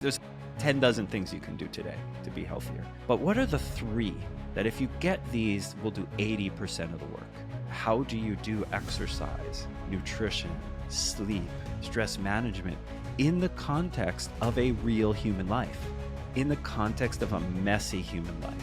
There's 10 dozen things you can do today to be healthier. But what are the three that if you get these will do 80% of the work? How do you do exercise, nutrition, sleep, stress management in the context of a real human life, in the context of a messy human life?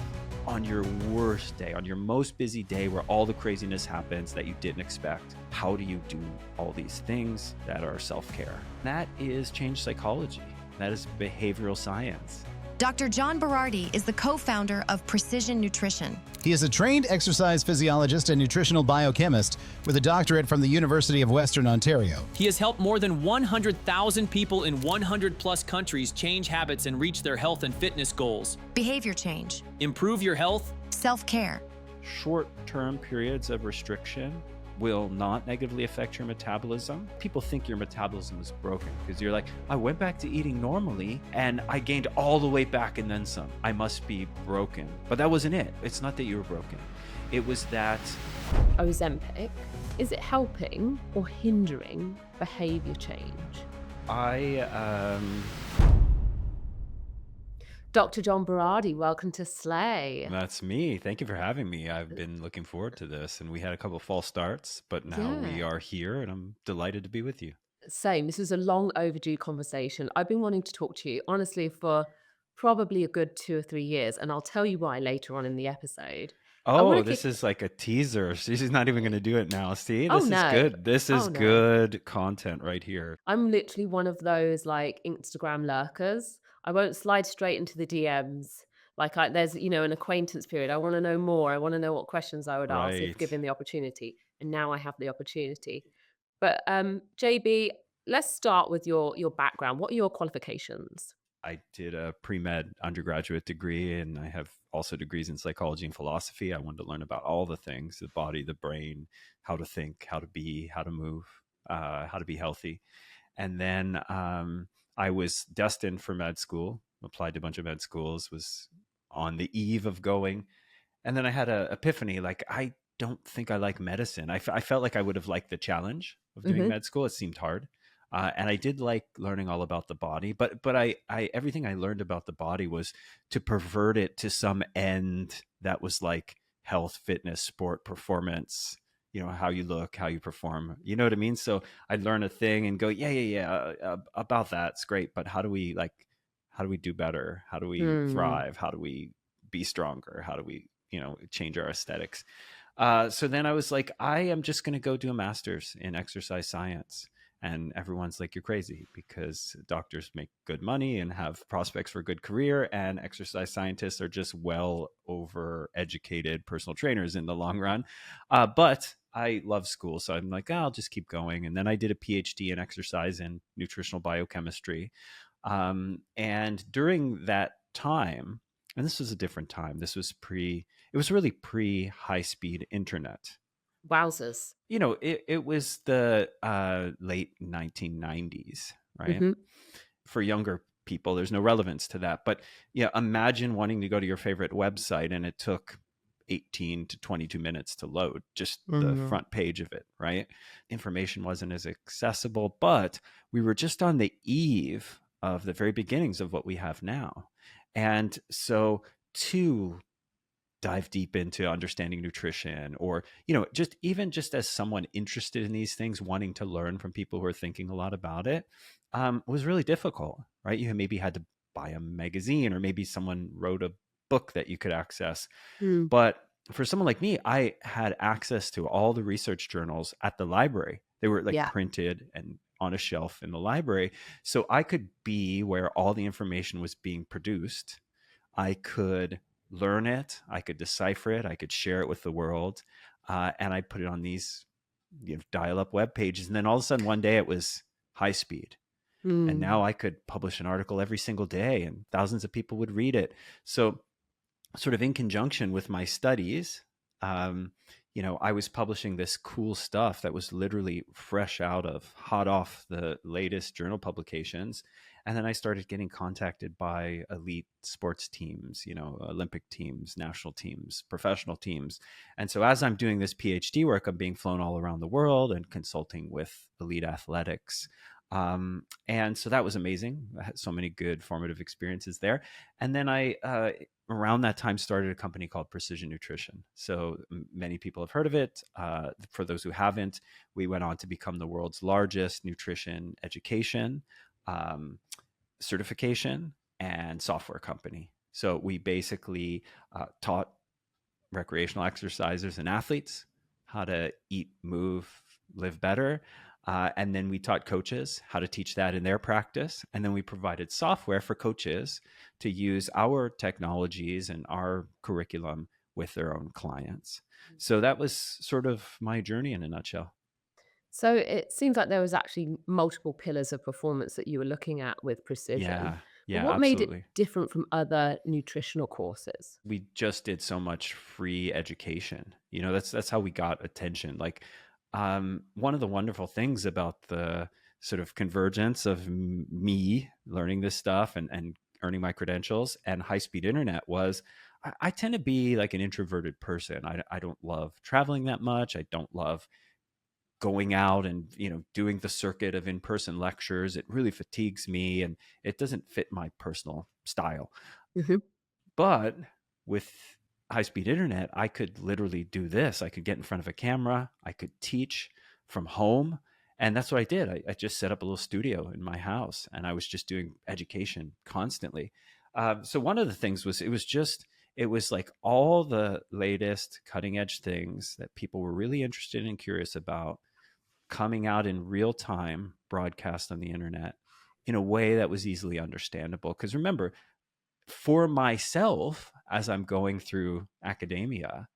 On your worst day, on your most busy day where all the craziness happens that you didn't expect, how do you do all these things that are self-care? That is change psychology. That is behavioral science. Dr. John Berardi is the co-founder of Precision Nutrition. He is a trained exercise physiologist and nutritional biochemist with a doctorate from the University of Western Ontario. He has helped more than 100,000 people in 100-plus countries change habits and reach their health and fitness goals. Behavior change. Improve your health. Self-care. Short-term periods of restriction will not negatively affect your metabolism. People think your metabolism is broken because you're like, I went back to eating normally and I gained all the weight back and then some. I must be broken. But that wasn't it. It's not that you were broken. It was that... Ozempic, is it helping or hindering behavior change? Dr. John Berardi, welcome to Slay. That's me. Thank you for having me. I've been looking forward to this, and we had a couple of false starts, but now we are here, and I'm delighted to be with you. Same. This was a long overdue conversation. I've been wanting to talk to you, honestly, for probably a good 2 or 3 years, and I'll tell you why later on in the episode. Oh, this is like a teaser. She's not even going to do it now. See, this is good. This is good content right here. I'm literally one of those like Instagram lurkers. I won't slide straight into the DMs. Like there's, an acquaintance period. I want to know more. I want to know what questions I would ask if given the opportunity. And now I have the opportunity. But JB, let's start with your background. What are your qualifications? I did a pre-med undergraduate degree, and I have also degrees in psychology and philosophy. I wanted to learn about all the things, the body, the brain, how to think, how to be, how to move, how to be healthy. And then I was destined for med school, applied to a bunch of med schools, was on the eve of going. And then I had an epiphany, like, I don't think I like medicine. I felt like I would have liked the challenge of doing med school. It seemed hard. And I did like learning all about the body, but I everything I learned about the body was to pervert it to some end that was like health, fitness, sport, performance, how you look, how you perform, you know what I mean? So I'd learn a thing and go, about that. It's great. But how do we do better? How do we thrive? How do we be stronger? How do we, change our aesthetics? So then I was like, I am just going to go do a master's in exercise science. And everyone's like, you're crazy, because doctors make good money and have prospects for a good career. And exercise scientists are just well over educated personal trainers in the long run. But I love school. So I'm like, I'll just keep going. And then I did a PhD in exercise and nutritional biochemistry. And during that time, and this was a different time, it was really pre-high-speed internet. Wowzers. It was the late 1990s, right? For younger people, there's no relevance to that. But imagine wanting to go to your favorite website and it took 18 to 22 minutes to load just the front page of it, right? Information wasn't as accessible, but we were just on the eve of the very beginnings of what we have now. And so to dive deep into understanding nutrition, or just as someone interested in these things, wanting to learn from people who are thinking a lot about it, was really difficult, right? You maybe had to buy a magazine, or maybe someone wrote a book that you could access. But for someone like me, I had access to all the research journals at the library. They were printed and on a shelf in the library, so I could be where all the information was being produced. I could learn it, I could decipher it, I could share it with the world, and I put it on these dial-up web pages. And then all of a sudden one day it was high speed, and now I could publish an article every single day and thousands of people would read it. So sort of in conjunction with my studies, I was publishing this cool stuff that was literally hot off the latest journal publications. And then I started getting contacted by elite sports teams, Olympic teams, national teams, professional teams. And so as I'm doing this PhD work, I'm being flown all around the world and consulting with elite athletics. And so that was amazing. I had so many good formative experiences there. And then I around that time started a company called Precision Nutrition. So many people have heard of it. For those who haven't, we went on to become the world's largest nutrition education, um, certification, and software company. So we basically taught recreational exercisers and athletes how to eat, move, live better. And then we taught coaches how to teach that in their practice. And then we provided software for coaches to use our technologies and our curriculum with their own clients. So that was sort of my journey in a nutshell. So it seems like there was actually multiple pillars of performance that you were looking at with precision. Yeah, But yeah, what made it absolutely. different from other nutritional courses? We just did so much free education. That's how we got attention. Like, one of the wonderful things about the sort of convergence of me learning this stuff and earning my credentials and high speed internet was I tend to be like an introverted person. I don't love traveling that much. I don't love going out and doing the circuit of in-person lectures. It really fatigues me and it doesn't fit my personal style. Hmm. But with high speed internet, I could literally do this. I could get in front of a camera, I could teach from home. And that's what I did. I just set up a little studio in my house and I was just doing education constantly. So one of the things was it was like all the latest cutting edge things that people were really interested and curious about coming out in real time, broadcast on the internet in a way that was easily understandable. Because remember, for myself, as I'm going through academia,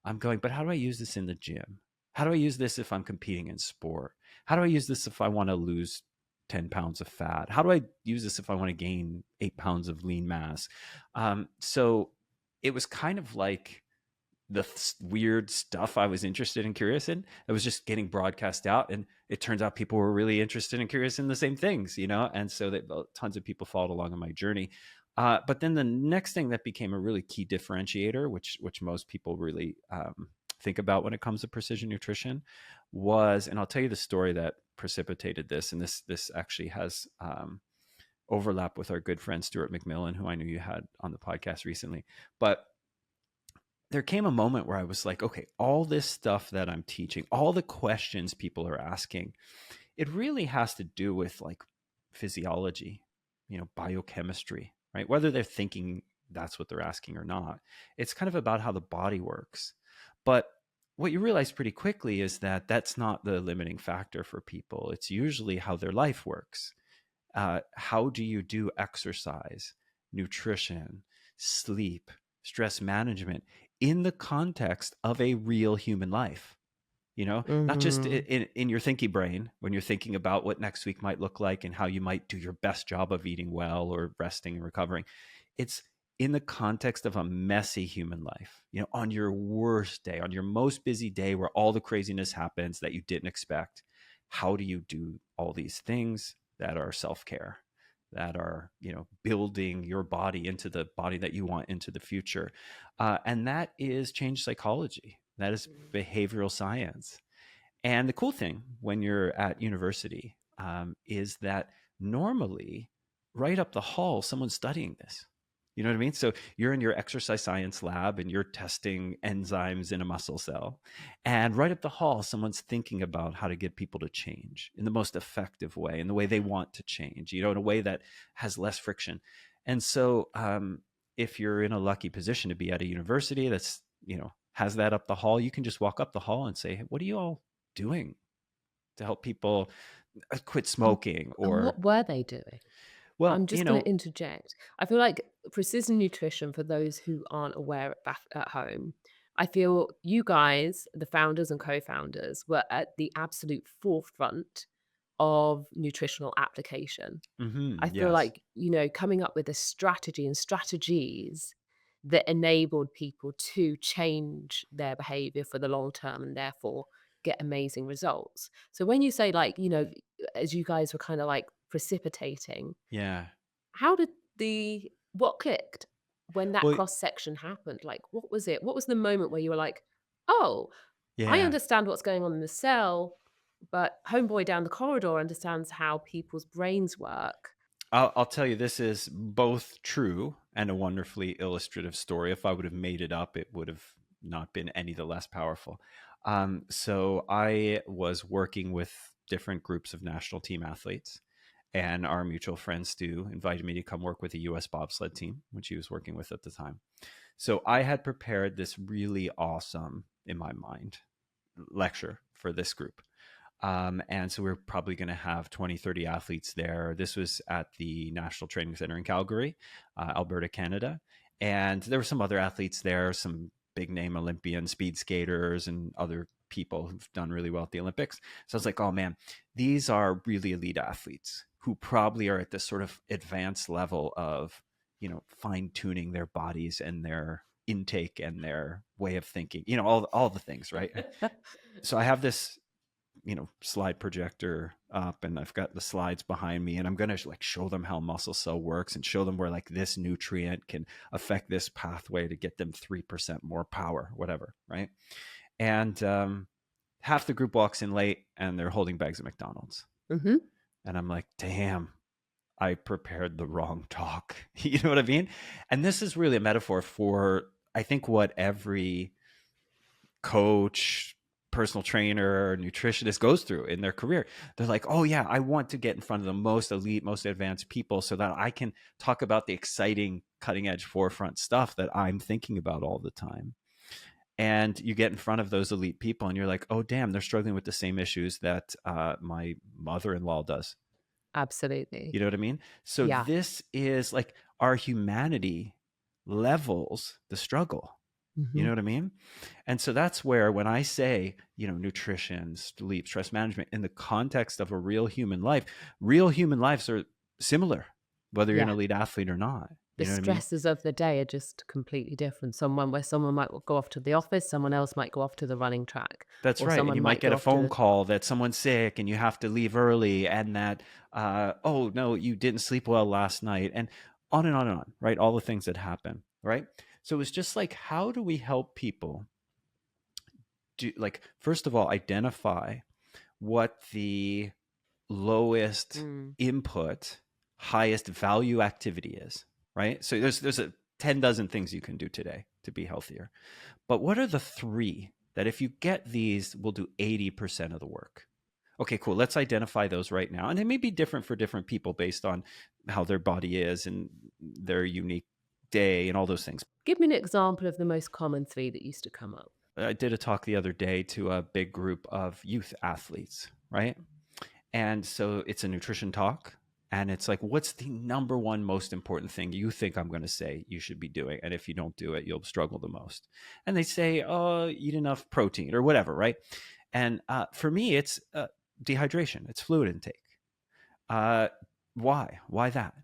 I'm going, but how do I use this in the gym? How do I use this if I'm competing in sport? How do I use this if I want to lose 10 pounds of fat? How do I use this if I want to gain 8 pounds of lean mass? So it was kind of like the weird stuff I was interested and curious in. It was just getting broadcast out, and it turns out people were really interested and curious in the same things, and so that tons of people followed along on my journey. But then the next thing that became a really key differentiator, which most people really think about when it comes to precision nutrition, was, and I'll tell you the story that precipitated this, and this actually has overlap with our good friend Stuart McMillan, who I knew you had on the podcast recently. But there came a moment where I was like, okay, all this stuff that I'm teaching, all the questions people are asking, it really has to do with like physiology, biochemistry, right? Whether they're thinking that's what they're asking or not. It's kind of about how the body works. But what you realize pretty quickly is that that's not the limiting factor for people. It's usually how their life works. How do you do exercise, nutrition, sleep, stress management in the context of a real human life? Not just Hmm. in your thinky brain when you're thinking about what next week might look like and how you might do your best job of eating well or resting and recovering. It's in the context of a messy human life, on your worst day, on your most busy day where all the craziness happens that you didn't expect. How do you do all these things that are self-care, that are, building your body into the body that you want into the future? And that is change psychology. That is behavioral science. And the cool thing when you're at university is that normally, right up the hall, someone's studying this. You know what I mean? So you're in your exercise science lab and you're testing enzymes in a muscle cell. And right up the hall, someone's thinking about how to get people to change in the most effective way, in the way they want to change, in a way that has less friction. And so if you're in a lucky position to be at a university that's, has that up the hall, you can just walk up the hall and say, hey, what are you all doing to help people quit And, smoking? and Or, what were they doing? well, I'm just going to interject. I feel like precision nutrition, for those who aren't aware back at home, I feel you guys, the founders and co founders, were at the absolute forefront of nutritional application. I feel yes. like, coming up with a strategy and strategies that enabled people to change their behavior for the long term and therefore get amazing results. So when you say, like, as you guys were kind of like precipitating, Yeah. how did what clicked when that Well, cross section happened? Like, what was it? What was the moment where you were like, oh, I yeah. understand what's going on in the cell. but homeboy down the corridor understands how people's brains work. I'll tell you, this is both true and a wonderfully illustrative story. If I would have made it up, it would have not been any the less powerful. So I was working with different groups of national team athletes, and our mutual friend Stu invited me to come work with the U.S. bobsled team, which he was working with at the time. So I had prepared this really awesome, in my mind, lecture for this group. And so we're probably going to have 20, 30 athletes there. This was at the National Training Center in Calgary, Alberta, Canada. And there were some other athletes there, some big name Olympian speed skaters and other people who've done really well at the Olympics. So I was like, oh man, these are really elite athletes who probably are at this sort of advanced level of, fine tuning their bodies and their intake and their way of thinking, all the things, right? So I have this slide projector up, and I've got the slides behind me, and I'm going to show them how muscle cell works and show them where this nutrient can affect this pathway to get them 3% more power, whatever. Right. And half the group walks in late and they're holding bags of McDonald's. Mm-hmm. And I'm like, damn, I prepared the wrong talk. You know what I mean? And this is really a metaphor for, I think, what every coach, personal trainer, nutritionist goes through in their career. They're like, oh yeah, I want to get in front of the most elite, most advanced people so that I can talk about the exciting, cutting edge, forefront stuff that I'm thinking about all the time. And you get in front of those elite people and you're like, oh damn, they're struggling with the same issues that my mother-in-law does. Absolutely. You know what I mean? So Yeah. this is our humanity levels the struggle. You know what I mean? And so that's where, when I say, nutrition, sleep, stress management, in the context of a real human lives are similar, whether you're an elite athlete or not. The stresses of the day are just completely different. Someone might go off to the office, someone else might go off to the running track. That's right. And you might get a phone call that someone's sick and you have to leave early, and that, oh no, you didn't sleep well last night, and on and on and on, right? All the things that happen, right? So it's just how do we help people do, first of all, identify what the lowest input, highest value activity is, right? So there's 10 dozen things you can do today to be healthier. But what are the 3 that, if you get these, will do 80% of the work? Okay, cool. Let's identify those right now. And it may be different for different people based on how their body is and their unique day and all those things. Give me an example of the most common 3 that used to come up. I did a talk the other day to a big group of youth athletes, right? And so it's a nutrition talk, and it's what's the number one most important thing you think I'm going to say you should be doing? And if you don't do it, you'll struggle the most. And they say, oh, eat enough protein or whatever, right? And for me, it's dehydration. It's fluid intake. Why? Why that?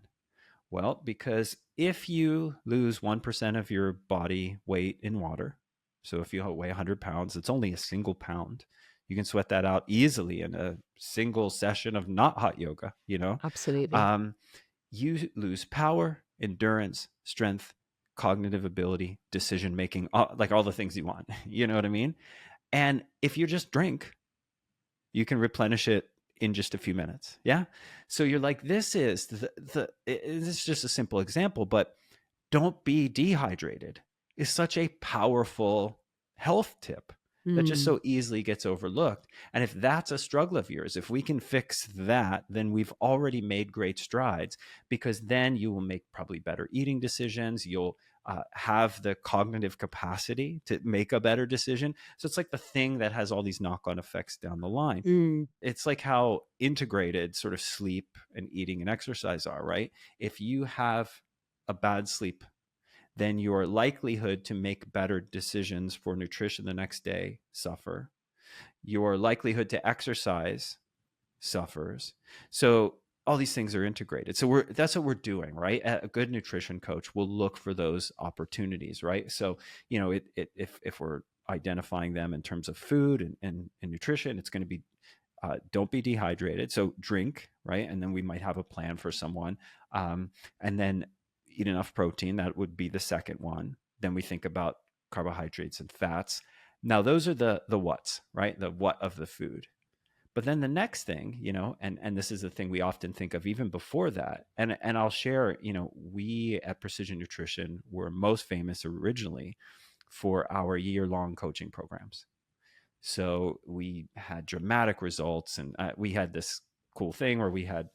Well, because if you lose 1% of your body weight in water, so if you weigh 100 pounds, it's only a single pound. You can sweat that out easily in a single session of not hot yoga, Absolutely. You lose power, endurance, strength, cognitive ability, decision-making, all the things you want. You know what I mean? And if you just drink, you can replenish it in just a few minutes. Yeah. So you're this is this is just a simple example, but don't be dehydrated is such a powerful health tip that just so easily gets overlooked. And if that's a struggle of yours, if we can fix that, then we've already made great strides, because then you will make probably better eating decisions. You'll have the cognitive capacity to make a better decision. So it's the thing that has all these knock-on effects down the line. It's how integrated sort of sleep and eating and exercise are, right? If you have a bad sleep, then your likelihood to make better decisions for nutrition the next day suffer. Your likelihood to exercise suffers. So all these things are integrated. So that's what we're doing, right? A good nutrition coach will look for those opportunities, right? So, if we're identifying them in terms of food and nutrition, it's going to be, don't be dehydrated. So drink, right? And then we might have a plan for someone. And then eat enough protein. That would be the second one. Then we think about carbohydrates and fats. Now, those are the whats, right? The what of the food. But then the next thing, and this is the thing we often think of even before that, and I'll share, we at Precision Nutrition were most famous originally for our year-long coaching programs. So we had dramatic results, and we had this cool thing where we had,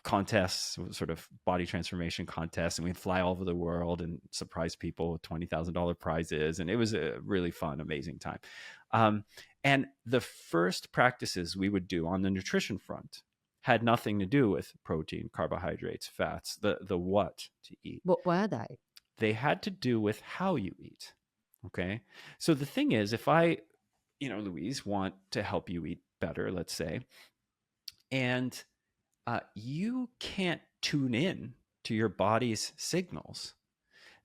contests, sort of body transformation contests, and we'd fly all over the world and surprise people with $20,000 prizes. And it was a really fun, amazing time. And the first practices we would do on the nutrition front had nothing to do with protein, carbohydrates, fats, the what to eat. What were they? They had to do with how you eat. Okay. So the thing is, if I, Louise, want to help you eat better, let's say, and you can't tune in to your body's signals,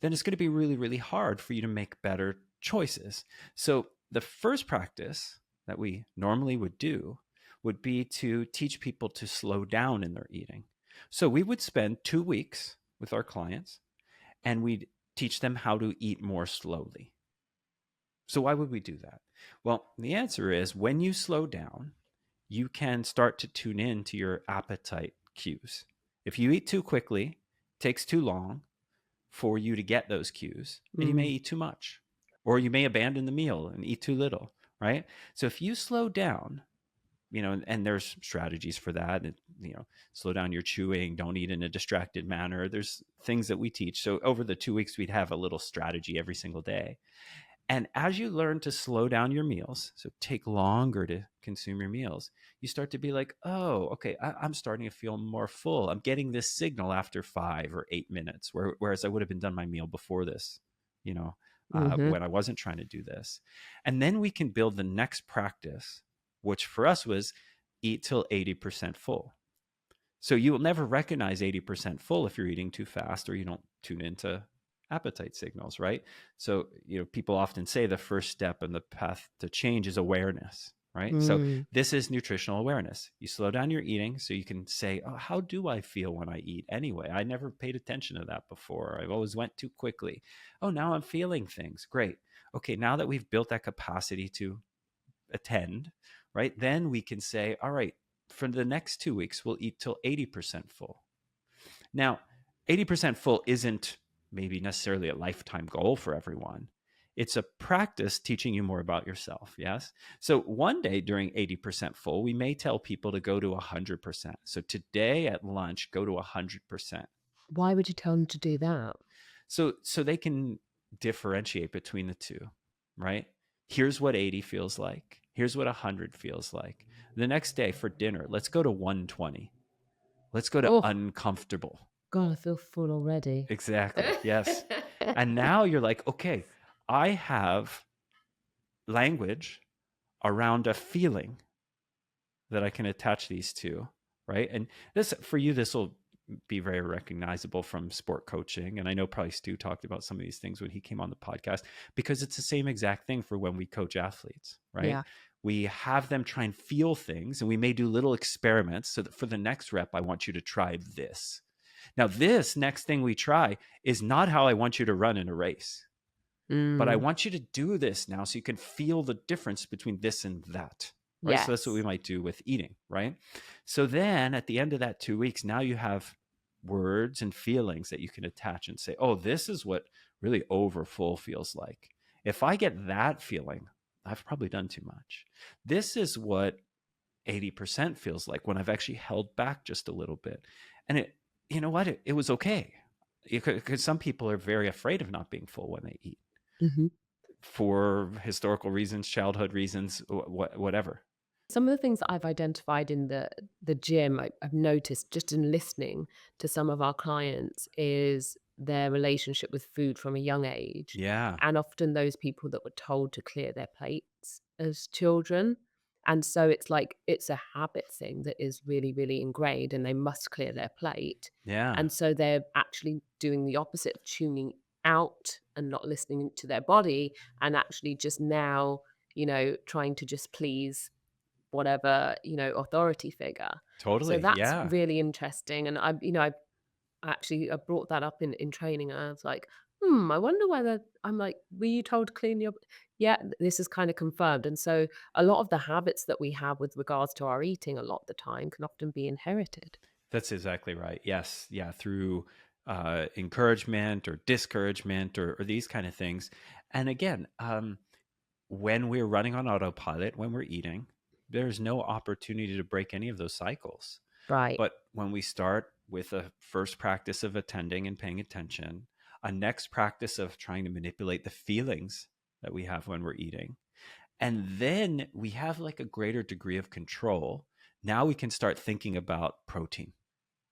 then it's going to be really, really hard for you to make better choices. So the first practice that we normally would do would be to teach people to slow down in their eating. So we would spend 2 weeks with our clients and we'd teach them how to eat more slowly. So why would we do that? Well, the answer is when you slow down, you can start to tune in to your appetite cues. If you eat too quickly, it takes too long for you to get those cues, and you may eat too much, or you may abandon the meal and eat too little, right? So if you slow down, and there's strategies for that, and, slow down your chewing, don't eat in a distracted manner. There's things that we teach. So over the 2 weeks, we'd have a little strategy every single day. And as you learn to slow down your meals, so take longer to consume your meals, you start to be like, oh, okay, I'm starting to feel more full. I'm getting this signal after 5 or 8 minutes, whereas I would have been done my meal before this, when I wasn't trying to do this. And then we can build the next practice, which for us was eat till 80% full. So you will never recognize 80% full if you're eating too fast or you don't tune into appetite signals, right? So, people often say the first step in the path to change is awareness, right? So this is nutritional awareness. You slow down your eating so you can say, oh, how do I feel when I eat anyway? I never paid attention to that before. I've always went too quickly. Oh, now I'm feeling things. Great. Okay, now that we've built that capacity to attend, right? Then we can say, all right, for the next 2 weeks, we'll eat till 80% full. Now, 80% full isn't maybe necessarily a lifetime goal for everyone. It's a practice teaching you more about yourself. Yes. So one day during 80% full, we may tell people to go to 100%. So today at lunch, go to 100%. Why would you tell them to do that? So they can differentiate between the two, right? Here's what 80 feels like. Here's what 100 feels like. The next day for dinner, let's go to 120. Let's go to uncomfortable. God, I feel full already. Exactly. Yes. And now you're like, okay, I have language around a feeling that I can attach these to, right? And this, for you, this will be very recognizable from sport coaching. And I know probably Stu talked about some of these things when he came on the podcast, because it's the same exact thing for when we coach athletes, right? Yeah. We have them try and feel things, and we may do little experiments so that for the next rep, I want you to try this. Now, this next thing we try is not how I want you to run in a race, but I want you to do this now so you can feel the difference between this and that. Right. Yes. So that's what we might do with eating. Right. So then at the end of that 2 weeks, now you have words and feelings that you can attach and say, oh, this is what really overfull feels like. If I get that feeling, I've probably done too much. This is what 80% feels like when I've actually held back just a little bit. And you know what? It was okay. Because some people are very afraid of not being full when they eat for historical reasons, childhood reasons, whatever. Some of the things that I've identified in the gym, I've noticed just in listening to some of our clients, is their relationship with food from a young age. Yeah. And often those people that were told to clear their plates as children. And so it's like, it's a habit thing that is really, really ingrained, and they must clear their plate. Yeah. And so they're actually doing the opposite of tuning out and not listening to their body, and actually just now, trying to just please whatever, authority figure. Totally. So that's really interesting. And I brought that up in training, and I was like, I wonder whether I'm like, were you told to clean your yeah, this is kind of confirmed. And so a lot of the habits that we have with regards to our eating a lot of the time can often be inherited. That's exactly right. Yes. Yeah. Through encouragement or discouragement or these kind of things. And again, when we're running on autopilot, when we're eating, there's no opportunity to break any of those cycles. Right. But when we start with a first practice of attending and paying attention, a next practice of trying to manipulate the feelings that we have when we're eating, and then we have like a greater degree of control. Now we can start thinking about protein.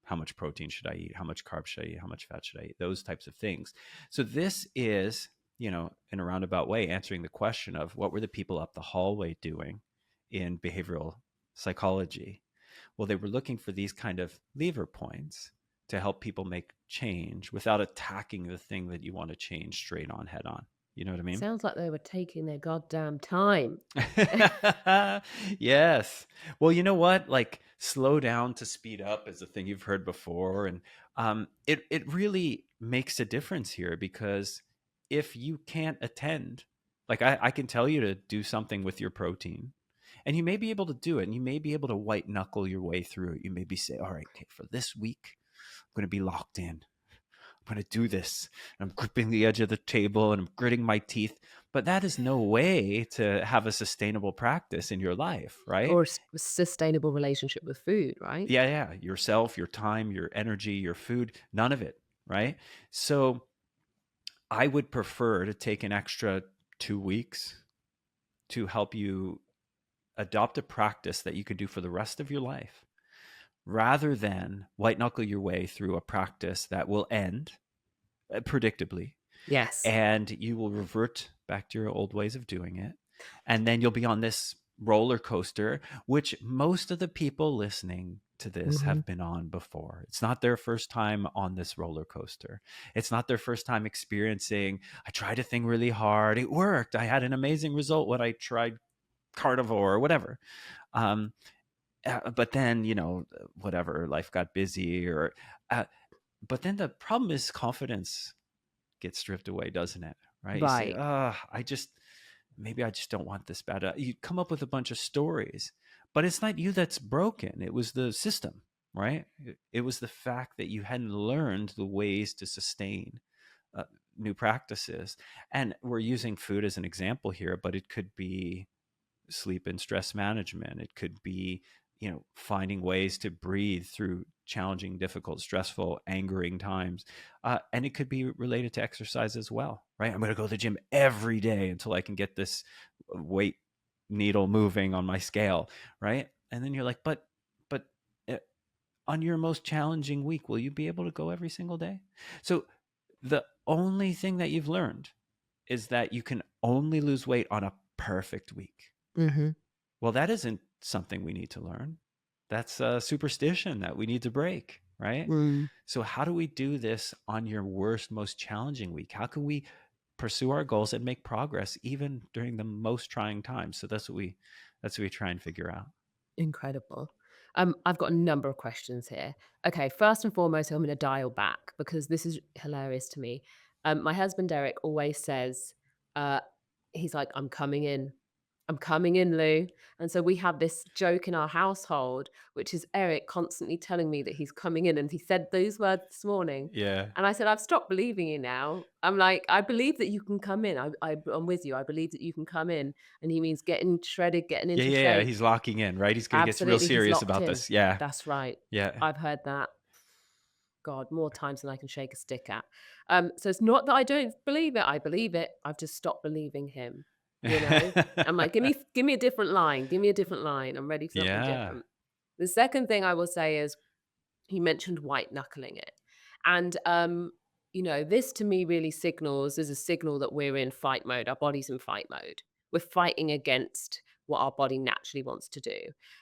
How much protein should I eat? How much carbs should I eat? How much fat should I eat? Those types of things. So this is, in a roundabout way, answering the question of what were the people up the hallway doing in behavioral psychology? Well, they were looking for these kind of lever points to help people make change without attacking the thing that you want to change straight on, head on. You know what I mean? Sounds like they were taking their goddamn time. Yes. Well, you know what? Like slow down to speed up is a thing you've heard before. And it really makes a difference here because if you can't attend, like I can tell you to do something with your protein and you may be able to do it and you may be able to white knuckle your way through it. You maybe say, all right, okay, for this week, I'm going to be locked in. I'm going to do this. I'm gripping the edge of the table and I'm gritting my teeth. But that is no way to have a sustainable practice in your life, right? Or a sustainable relationship with food, right? Yeah, yeah. Yourself, your time, your energy, your food, none of it, right? So I would prefer to take an extra 2 weeks to help you adopt a practice that you can do for the rest of your life rather than white knuckle your way through a practice that will end predictably Yes. and you will revert back to your old ways of doing it. And then you'll be on this roller coaster, which most of the people listening to this have been on before. It's not their first time on this roller coaster. It's not their first time experiencing, I tried a thing really hard. It worked. I had an amazing result when I tried carnivore or whatever. But then, whatever, life got busy but then the problem is confidence gets stripped away, doesn't it? Right? You say, Right. maybe I just don't want this bad. You come up with a bunch of stories, but it's not you that's broken. It was the system, right? It was the fact that you hadn't learned the ways to sustain new practices. And we're using food as an example here, but it could be sleep and stress management. It could be, finding ways to breathe through challenging, difficult, stressful, angering times. And it could be related to exercise as well, right? I'm going to go to the gym every day until I can get this weight needle moving on my scale, right? And then you're like, but uh, on your most challenging week, will you be able to go every single day? So the only thing that you've learned is that you can only lose weight on a perfect week. Well, that isn't something we need to learn. That's a superstition that we need to break, right? So how do we do this on your worst, most challenging week? How can we pursue our goals and make progress even during the most trying times? So that's what we try and figure out. Incredible. I've got a number of questions here. Okay, first and foremost, I'm going to dial back because this is hilarious to me. My husband Derek always says, uh, he's like, "I'm coming in. I'm coming in, Lou." And so we have this joke in our household, which is Eric constantly telling me that he's coming in. And he said those words this morning. Yeah. And I said, "I've stopped believing you now." I'm like, "I believe that you can come in. I'm with you. I believe that you can come in." And he means getting shredded, getting Yeah, into yeah, yeah. shape. He's locking in, right? He's going to get real Absolutely, he's serious locked about in. this. Yeah. That's right. Yeah. I've heard that. God, more times than I can shake a stick at. So it's not that I don't believe it. I believe it. I've just stopped believing him. You know, I'm like, give me a different line. Give me a different line. I'm ready for something Yeah. different. The second thing I will say is he mentioned white knuckling it. And this to me really signals is a signal that we're in fight mode. Our body's in fight mode. We're fighting against what our body naturally wants to do.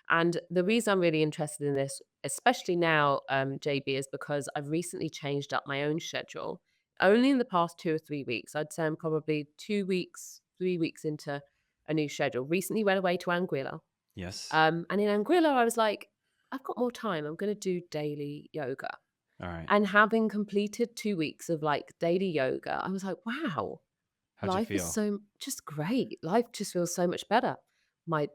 And the reason I'm really interested in this, especially now, JB, is because I've recently changed up my own schedule. Only in the past 2 or 3 weeks. I'd say I'm probably 2 weeks, 3 weeks into a new schedule. Recently went away to Anguilla. Yes. And in Anguilla, I was like, I've got more time. I'm going to do daily yoga. All right. And having completed 2 weeks of like daily yoga, I was like, wow, How'd you life is feel? so just great. Life just feels so much better. My,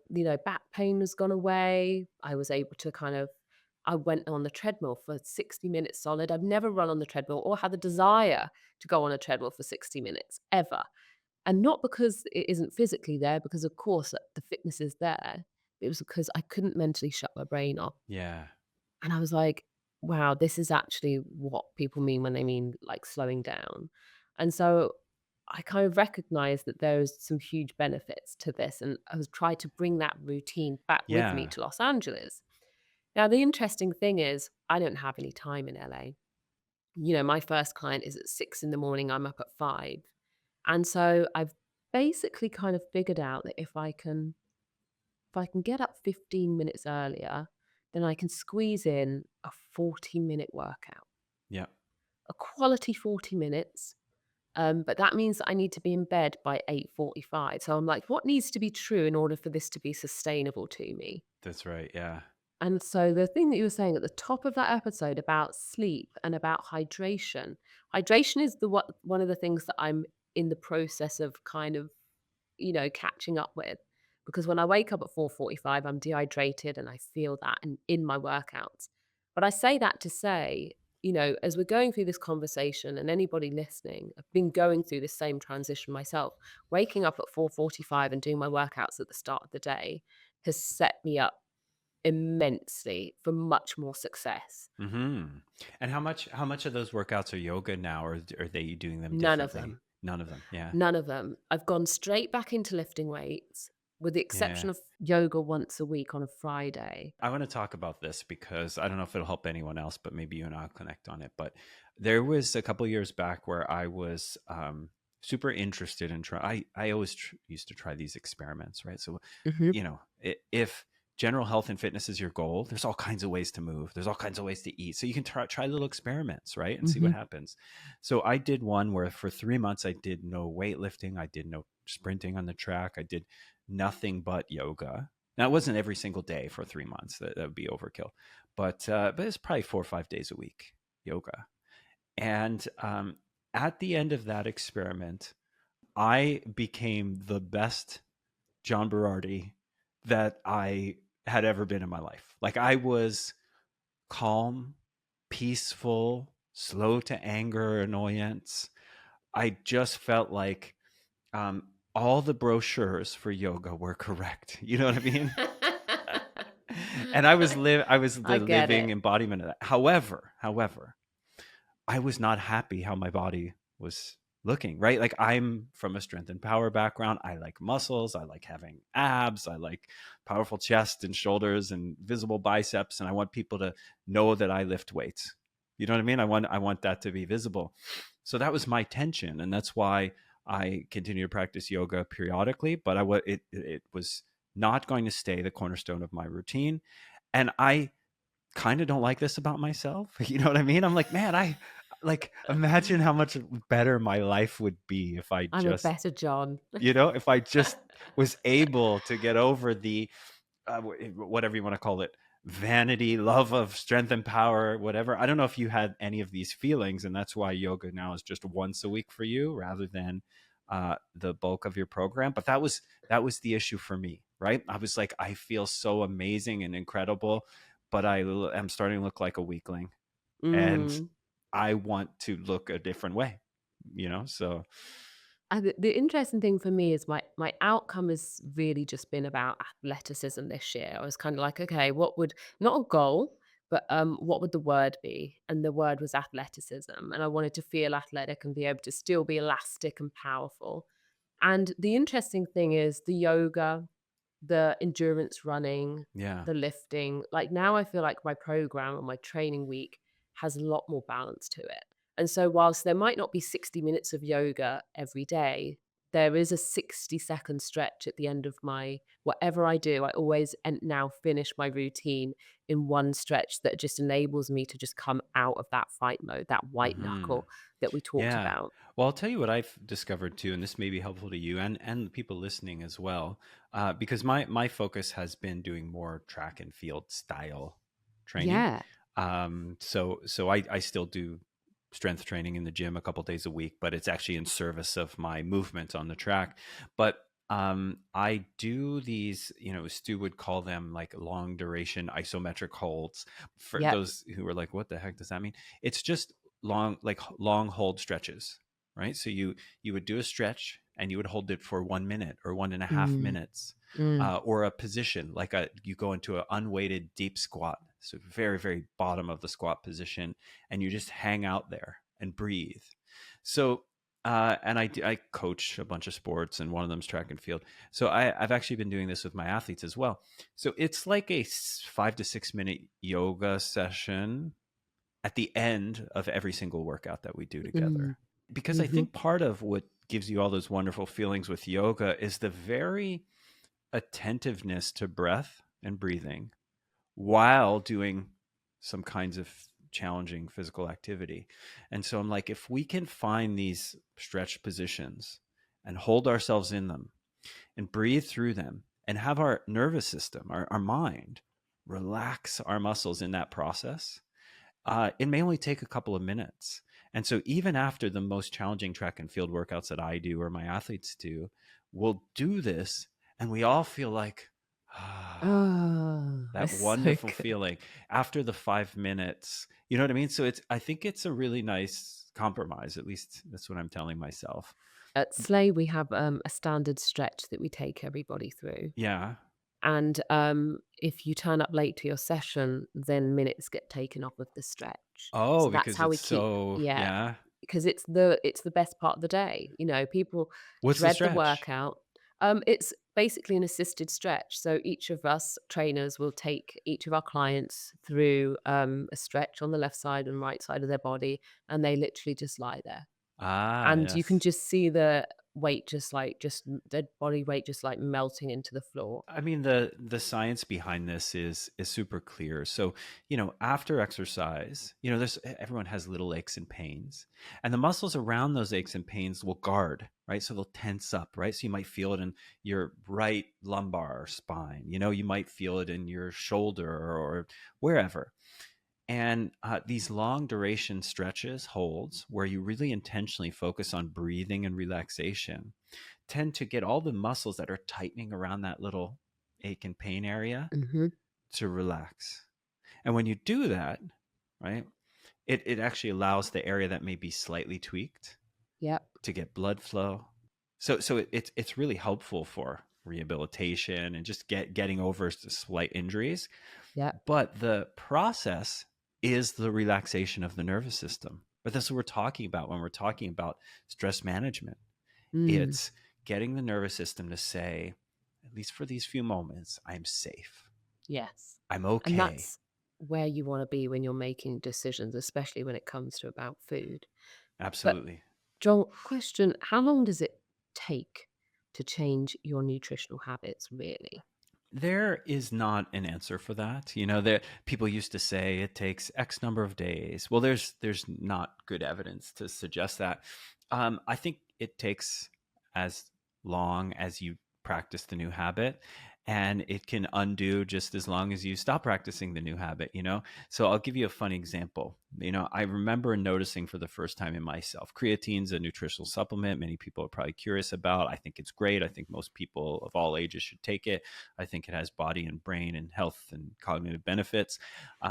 back pain has gone away. I was able to I went on the treadmill for 60 minutes solid. I've never run on the treadmill or had the desire to go on a treadmill for 60 minutes ever. And not because it isn't physically there, because of course the fitness is there. It was because I couldn't mentally shut my brain off. Yeah. And I was like, wow, this is actually what people mean when they mean like slowing down. And so I kind of recognized that there's some huge benefits to this. And I was trying to bring that routine back with me Yeah. to Los Angeles. Now, the interesting thing is, I don't have any time in LA. My first client is at 6 in the morning, I'm up at 5. And so I've basically kind of figured out that if I can get up 15 minutes earlier, then I can squeeze in a 40-minute workout, Yeah. a quality 40 minutes. But that means that I need to be in bed by 8:45. So I'm like, what needs to be true in order for this to be sustainable to me? That's right. Yeah. And so the thing that you were saying at the top of that episode about sleep and about hydration is one of the things that I'm in the process of kind of catching up with. Because when I wake up at 4:45, I'm dehydrated and I feel that in my workouts. But I say that to say, as we're going through this conversation and anybody listening, I've been going through this same transition myself. Waking up at 4:45 and doing my workouts at the start of the day has set me up immensely for much more success. Mm-hmm. And how much of those workouts are yoga now, or are they doing them None of differently? them. None of them. Yeah. None of them. I've gone straight back into lifting weights, with the Yeah. exception of yoga once a week on a Friday. I want to talk about this because I don't know if it'll help anyone else, but maybe you and I'll connect on it. But there was a couple years back where I was super interested in try. I always used to try these experiments, right? So, Mhm. if general health and fitness is your goal, there's all kinds of ways to move. There's all kinds of ways to eat. So you can try little experiments, right, and see what Mhm. happens. So I did one where for 3 months I did no weightlifting, I did no sprinting on the track, I did nothing but yoga. Now, it wasn't every single day for 3 months. That would be overkill. But it's probably 4 or 5 days a week yoga. And at the end of that experiment, I became the best John Berardi that I had ever been in my life. Like, I was calm, peaceful, slow to anger, annoyance. I just felt like all the brochures for yoga were correct. You know what I mean? And I was I the get living it. embodiment of that. However, I was not happy how my body was looking, right? Like, I'm from a strength and power background. I like muscles, I like having abs, I like powerful chest and shoulders and visible biceps, and I want people to know that I lift weights. You know what I mean? I want that to be visible. So that was my tension, and that's why I continue to practice yoga periodically, but it was not going to stay the cornerstone of my routine. And I kind of don't like this about myself. You know what I mean? I'm like, man, I like, imagine how much better my life would be if I I'm a just, better John. if I just was able to get over the whatever you want to call it, vanity, love of strength and power, whatever. I don't know if you had any of these feelings, and that's why yoga now is just once a week for you rather than the bulk of your program. But that was the issue for me, right? I was like, I feel so amazing and incredible, but am starting to look like a weakling, and Mm. I want to look a different way, So And the interesting thing for me is my outcome has really just been about athleticism this year. I was kind of like, okay, what would not a goal, but what would the word be? And the word was athleticism. And I wanted to feel athletic and be able to still be elastic and powerful. And the interesting thing is the yoga, the endurance running, yeah. the lifting. Like now I feel like my program and my training week has a lot more balance to it. And so whilst there might not be 60 minutes of yoga every day, there is a 60-second stretch at the end of my whatever I do. I always now finish my routine in one stretch that just enables me to just come out of that fight mode, that white Hmm. knuckle that we talked Yeah. about. Well, I'll tell you what I've discovered too, and this may be helpful to you and the people listening as well, because my focus has been doing more track and field style training. Yeah. So I still do strength training in the gym a couple days a week, but it's actually in service of my movement on the track. But I do these, Stu would call them like long duration isometric holds. For Yep. those who are like, what the heck does that mean? It's just long hold stretches, right? So you would do a stretch and you would hold it for 1 minute or 1.5 Mm. minutes, Mm. or a position like you go into an unweighted deep squat, so very, very bottom of the squat position, and you just hang out there and breathe. So and I coach a bunch of sports, and one of them's track and field. So I've actually been doing this with my athletes as well. So it's like a 5 to 6 minute yoga session at the end of every single workout that we do Mm. together. Because I Mm-hmm. think part of what gives you all those wonderful feelings with yoga is the very attentiveness to breath and breathing while doing some kinds of challenging physical activity. And so I'm like, if we can find these stretch positions and hold ourselves in them and breathe through them and have our nervous system, our mind, relax our muscles in that process, it may only take a couple of minutes. And so even after the most challenging track and field workouts that I do or my athletes do, we'll do this and we all feel like, Oh, that that's so wonderful good. feeling after the 5 minutes. You know what I mean? So I think it's a really nice compromise. At least that's what I'm telling myself. At Slay, we have a standard stretch that we take everybody through. Yeah. And if you turn up late to your session, then minutes get taken off of the stretch. Oh, So that's because how it's we keep, so, yeah, yeah. because it's the best part of the day. People What's the dread the stretch? workout. It's basically an assisted stretch. So each of us trainers will take each of our clients through a stretch on the left side and right side of their body, and they literally just lie there. Ah, And you can yes. just see the weight their body weight just like melting into the floor. I mean, the science behind this is super clear. So, after exercise, there's everyone has little aches and pains, and the muscles around those aches and pains will guard, right? So they'll tense up, right? So you might feel it in your right lumbar spine. You might feel it in your shoulder or wherever. And these long duration stretches, holds, where you really intentionally focus on breathing and relaxation, tend to get all the muscles that are tightening around that little ache and pain area Mhm. to relax. And when you do that, right, it actually allows the area that may be slightly tweaked Yep. to get blood flow. So it's really helpful for rehabilitation and just getting over slight injuries. Yep. But the process is the relaxation of the nervous system. But that's what we're talking about when we're talking about stress management. Mm. It's getting the nervous system to say, at least for these few moments, I'm safe. Yes. I'm And okay. that's where you want to be when you're making decisions, especially when it comes to about food. But Absolutely. Joel, question, how long does it take to change your nutritional habits, really? There is not an answer for that. That people used to say it takes X number of days. Well, there's not good evidence to suggest that. I think it takes as long as you practice the new habit, and it can undo just as long as you stop practicing the new habit. So I'll give you a funny example. I remember noticing for the first time in myself, creatine's a nutritional supplement many people are probably curious about. I think it's great. I think most people of all ages should take it. I think it has body and brain and health and cognitive benefits.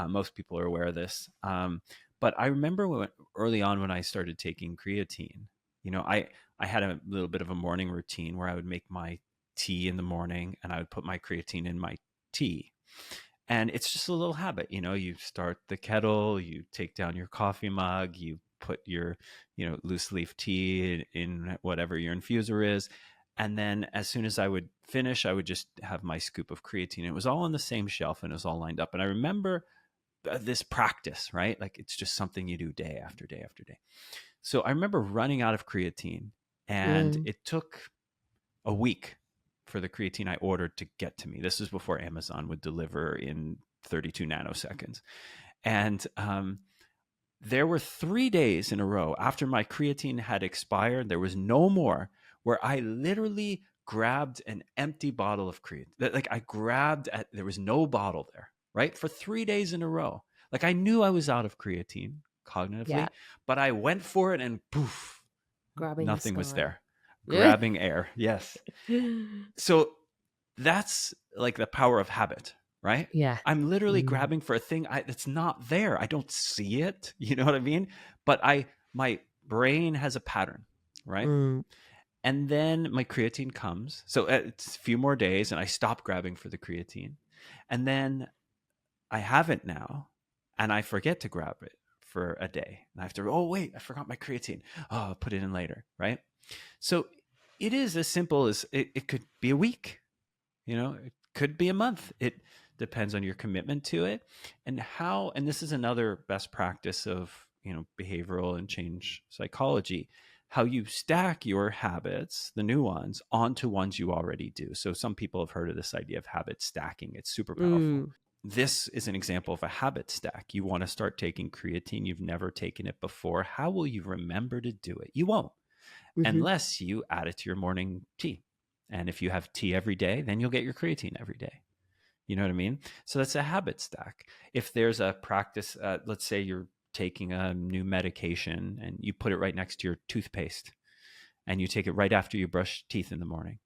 Most people are aware of this. But I remember early on when I started taking creatine, I had a little bit of a morning routine where I would make my tea in the morning and I would put my creatine in my tea. And it's just a little habit. You start the kettle, you take down your coffee mug, you put your, loose leaf tea in whatever your infuser is. And then as soon as I would finish, I would just have my scoop of creatine. It was all on the same shelf and it was all lined up. And I remember this practice, right? Like it's just something you do day after day after day. So I remember running out of creatine, and Mm. it took a week for the creatine I ordered to get to me. This is before Amazon would deliver in 32 nanoseconds. And there were 3 days in a row after my creatine had expired, there was no more, where I literally grabbed an empty bottle of creatine. Like I grabbed there was no bottle there, right? For 3 days in a row. Like I knew I was out of creatine cognitively, but I went for it and poof, Grabbing the nothing was sky. there. Grabbing air. Yes. So that's like the power of habit, right? Yeah. I'm literally grabbing for a thing that's not there. I don't see it. You know what I mean? But my brain has a pattern, right? And then my creatine comes. So it's a few more days and I stop grabbing for the creatine. And then I have it now and I forget to grab it for a day. And I have to, oh, wait, I forgot my creatine. Oh, I'll put it in later, right? So it is as simple as it could be a week, it could be a month. It depends on your commitment to it and how, and this is another best practice of, behavioral and change psychology, how you stack your habits, the new ones, onto ones you already do. So some people have heard of this idea of habit stacking. It's super powerful. This is an example of a habit stack. You want to start taking creatine. You've never taken it before. How will you remember to do it? You won't, unless you add it to your morning tea. And if you have tea every day, then you'll get your creatine every day. You know what I mean? So that's a habit stack. If there's a practice, let's say you're taking a new medication and you put it right next to your toothpaste and you take it right after you brush teeth in the morning,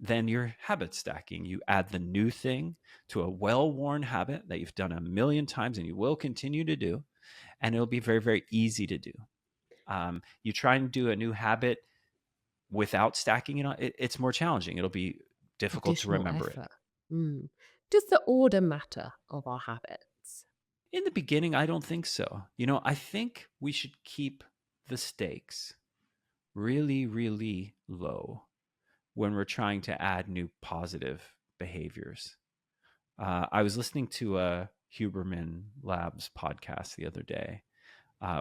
then you're habit stacking. You add the new thing to a well-worn habit that you've done a million times and you will continue to do, and it'll be very, very easy to do. You try and do a new habit without stacking it on, it's more challenging. It'll be difficult to remember it. Does the order matter of our habits? In the beginning, I don't think so. I think we should keep the stakes really, really low when we're trying to add new positive behaviors. I was listening to a Huberman Labs podcast the other day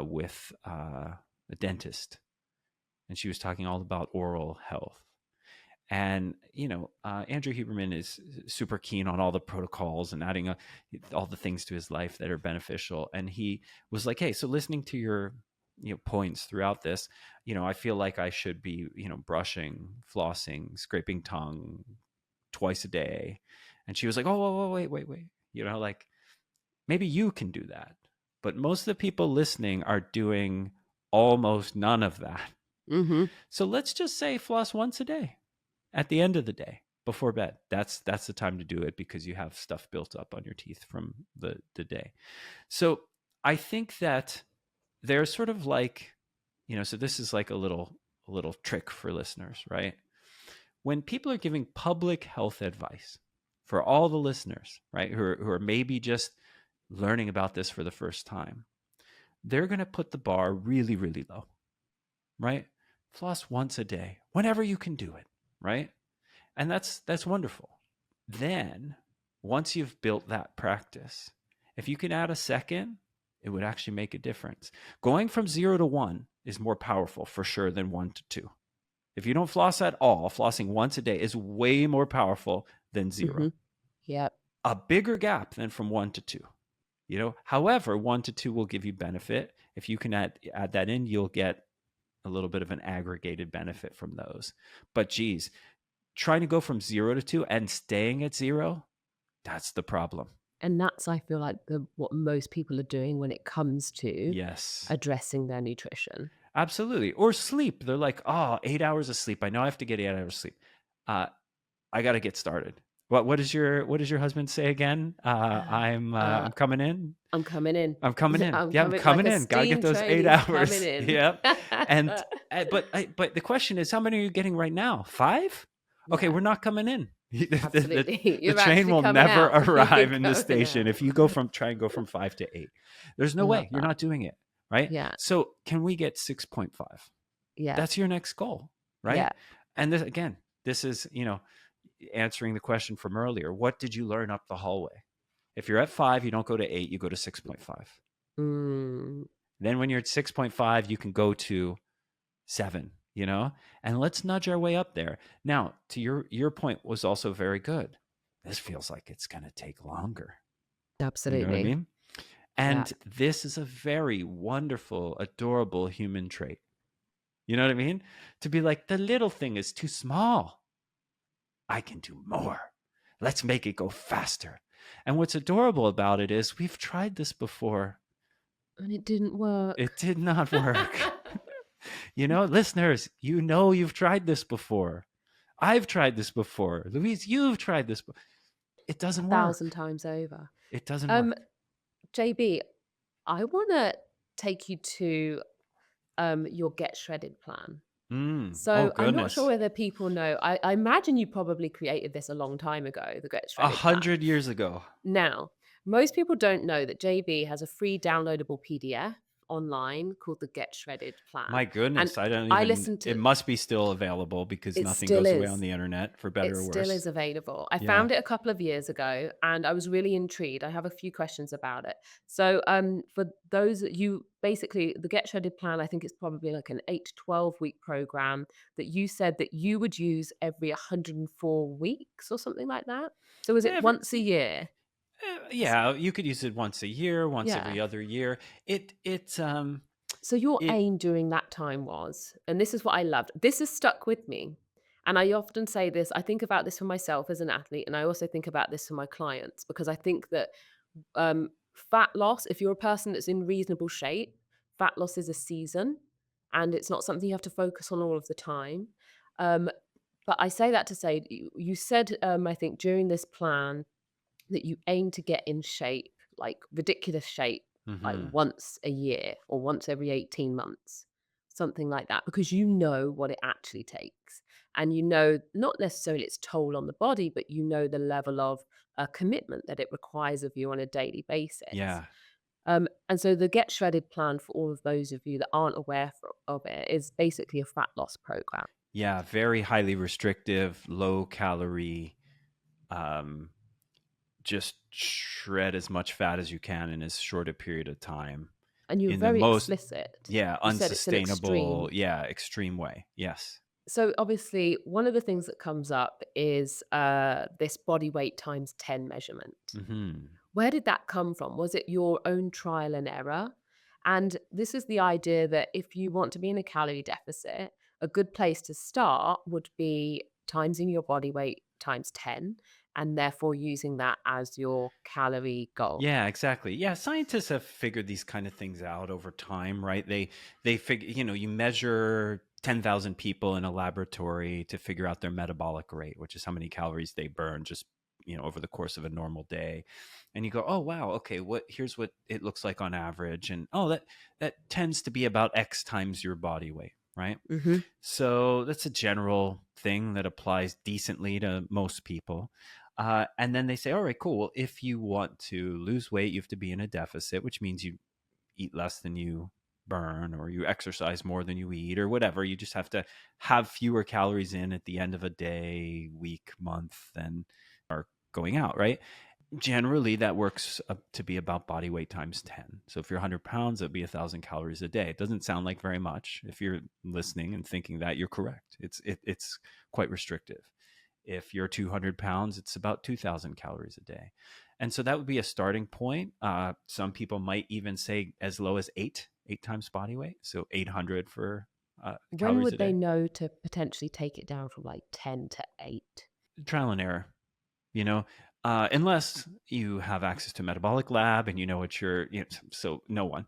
with a dentist, and she was talking all about oral health. And, Andrew Huberman is super keen on all the protocols and adding all the things to his life that are beneficial. And he was like, hey, so listening to your points throughout this, I feel like I should be, brushing, flossing, scraping tongue twice a day. And she was like, oh, wait. Like maybe you can do that. But most of the people listening are doing almost none of that. So let's just say floss once a day. At the end of the day, before bed, that's the time to do it because you have stuff built up on your teeth from the day. So I think that there's sort of like, so this is like a little trick for listeners, right? When people are giving public health advice for all the listeners, right, who are maybe just learning about this for the first time, they're going to put the bar really, really low, right? Floss once a day, whenever you can do it. Right? And that's wonderful. Then once you've built that practice, if you can add a second, it would actually make a difference. Going from 0 to 1 is more powerful for sure than 1 to 2. If you don't floss at all, flossing once a day is way more powerful than 0. Yep. A bigger gap than from 1 to 2. However, 1 to 2 will give you benefit. If you can add that in, you'll get a little bit of an aggregated benefit from those. But geez, trying to go from 0 to 2 and staying at 0, that's the problem. And that's, I feel like, what most people are doing when it comes to addressing their nutrition. Absolutely. Or sleep. They're like, 8 hours of sleep. I know I have to get 8 hours of sleep. I got to get started. What does your husband say again? I'm coming in. I'm coming in. I'm coming in. I'm coming in. Gotta get those 8 hours. Yep. And but the question is, how many are you getting right now? 5? Okay, we're not coming in. Absolutely. The train will never arrive in the station if you try and go from 5 to 8. There's no way. You're not doing it, right? Yeah. So can we get 6.5? Yeah. That's your next goal, right? Yeah. And this is, answering the question from earlier. What did you learn up the hallway? If you're at 5, you don't go to 8, you go to 6.5. Then when you're at 6.5, you can go to 7, and let's nudge our way up there. Now, to your point was also very good. This feels like it's going to take longer. Absolutely. You know what I mean? And this is a very wonderful, adorable human trait. You know what I mean? To be like, the little thing is too small. I can do more. Let's make it go faster. And what's adorable about it is we've tried this before. And it didn't work. It did not work. Listeners, you've tried this before. I've tried this before. Louise, you've tried this before. It doesn't work. 1,000 times over. It doesn't work. JB, I want to take you to your Get Shredded plan. So I'm not sure whether people know. I imagine you probably created this a long time ago, the Get Shredded 100 years ago. Now, most people don't know that JB has a free downloadable PDF online called the Get Shredded plan. My goodness, and it must be still available because nothing goes away on the internet, for better or worse. It still is available. I found it a couple of years ago and I was really intrigued. I have a few questions about it. So for those that basically the Get Shredded plan, I think it's probably like an 8 to 12 week program that you said that you would use every 104 weeks or something like that. So is it once a year? Yeah, you could use it once a year, once every other year. So your aim during that time was, and this is what I loved, this has stuck with me. And I often say this, I think about this for myself as an athlete, and I also think about this for my clients, because I think that fat loss, if you're a person that's in reasonable shape, fat loss is a season and it's not something you have to focus on all of the time. But I say that to say, you said, I think during this plan, that you aim to get in shape, like ridiculous shape, like once a year or once every 18 months, something like that, because you know what it actually takes. And not necessarily its toll on the body, but the level of commitment that it requires of you on a daily basis. Yeah. And so the Get Shredded plan, for all of those of you that aren't aware of it, is basically a fat loss program. Yeah, very highly restrictive, low calorie, just shred as much fat as you can in as short a period of time. And you're very explicit. Yeah, unsustainable. Extreme way. Yes. So obviously, one of the things that comes up is this body weight times 10 measurement. Where did that come from? Was it your own trial and error? And this is the idea that if you want to be in a calorie deficit, a good place to start would be timesing your body weight times 10, and therefore using that as your calorie goal. Yeah, exactly. Yeah, scientists have figured these kind of things out over time, right? They figure, you measure 10,000 people in a laboratory to figure out their metabolic rate, which is how many calories they burn just, over the course of a normal day. And you go, oh, wow, okay, here's what it looks like on average. And that tends to be about X times your body weight, right? So that's a general thing that applies decently to most people. And then they say, all right, cool. Well, if you want to lose weight, you have to be in a deficit, which means you eat less than you burn, or you exercise more than you eat, or whatever. You just have to have fewer calories in at the end of a day, week, month than are going out, right? Generally, that works up to be about body weight times 10. So if you're 100 pounds, it'd be 1,000 calories a day. It doesn't sound like very much. If you're listening and thinking that, you're correct. It's quite restrictive. If you're 200 pounds, it's about 2,000 calories a day. And so that would be a starting point. Some people might even say as low as eight times body weight. So 800 for calories a day. When would they know to potentially take it down from like 10 to 8? Trial and error, unless you have access to metabolic lab and what so no one.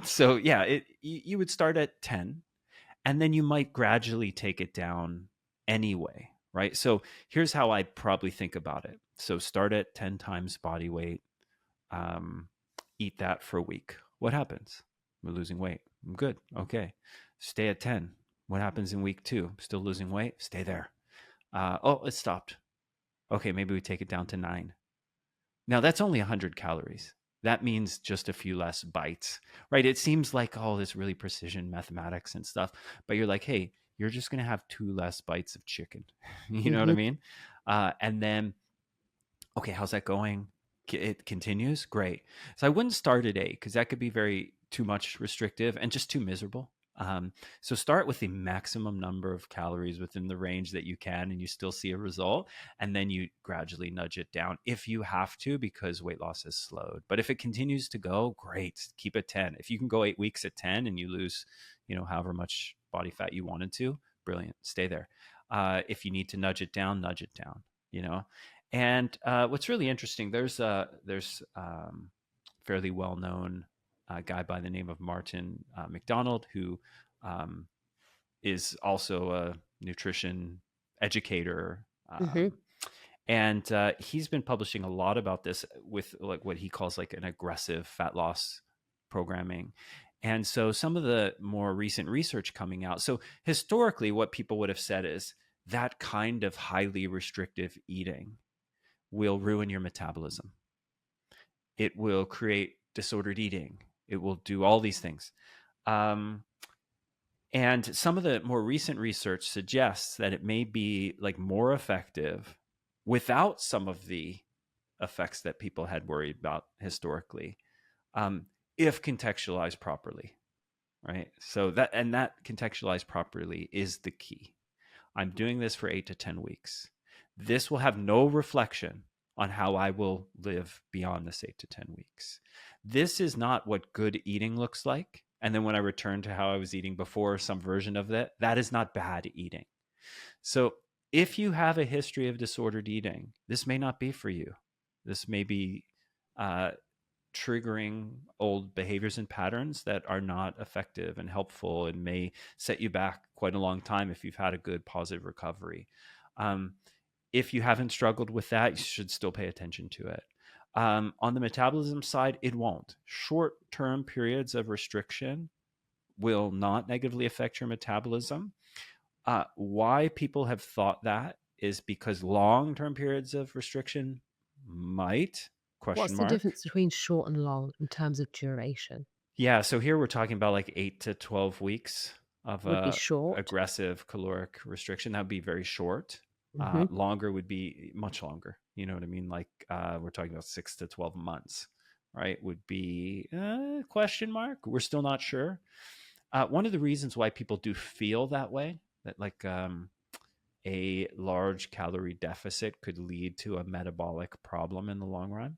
So yeah, you would start at 10 and then you might gradually take it down anyway. Right. So here's how I probably think about it. So start at 10 times body weight, eat that for a week. What happens? We're losing weight. I'm good. Okay. Stay at 10. What happens in week 2? Still losing weight? Stay there. It stopped. Okay. Maybe we take it down to 9. Now that's only 100 calories. That means just a few less bites, right? It seems like all this really precision mathematics and stuff, but you're like, hey, you're just going to have 2 less bites of chicken. You know what I mean? And then, okay, how's that going? It continues. Great. So I wouldn't start at 8 because that could be too much restrictive and just too miserable. So start with the maximum number of calories within the range that you can, and you still see a result. And then you gradually nudge it down if you have to, because weight loss has slowed. But if it continues to go, great, keep it 10. If you can go 8 weeks at 10 and you lose, however much body fat you wanted to, brilliant, stay there. If you need to nudge it down, And what's really interesting, there's fairly well known guy by the name of Martin McDonald, who um, is also a nutrition educator. Hmm. And he's been publishing a lot about this with like what he calls like an aggressive fat loss programming. And so some of the more recent research coming out. So historically, what people would have said is that kind of highly restrictive eating will ruin your metabolism. It will create disordered eating. It will do all these things. Um, and some of the more recent research suggests that it may be like more effective without some of the effects that people had worried about historically, if contextualized properly, right? So that contextualized properly is the key. I'm doing this for 8 to 10 weeks. This will have no reflection on how I will live beyond this 8 to 10 weeks. This is not what good eating looks like. And then when I return to how I was eating before, some version of that, that is not bad eating. So if you have a history of disordered eating, this may not be for you. This may be uh, triggering old behaviors and patterns that are not effective and helpful and may set you back quite a long time if you've had a good positive recovery. If you haven't struggled with that, you should still pay attention to it. On the metabolism side, it won't. Short-term periods of restriction will not negatively affect your metabolism. Why people have thought that is because long-term periods of restriction might, question What's the mark. difference between short and long in terms of duration? Yeah, so here we're talking about like 8 to 12 weeks of Would be short. aggressive caloric restriction. That would be very short. Hmm. Longer would be much longer. You know what I mean? Like we're talking about 6 to 12 months, right? Would be question mark. We're still not sure. One of the reasons why people do feel that way, that like a large calorie deficit could lead to a metabolic problem in the long run,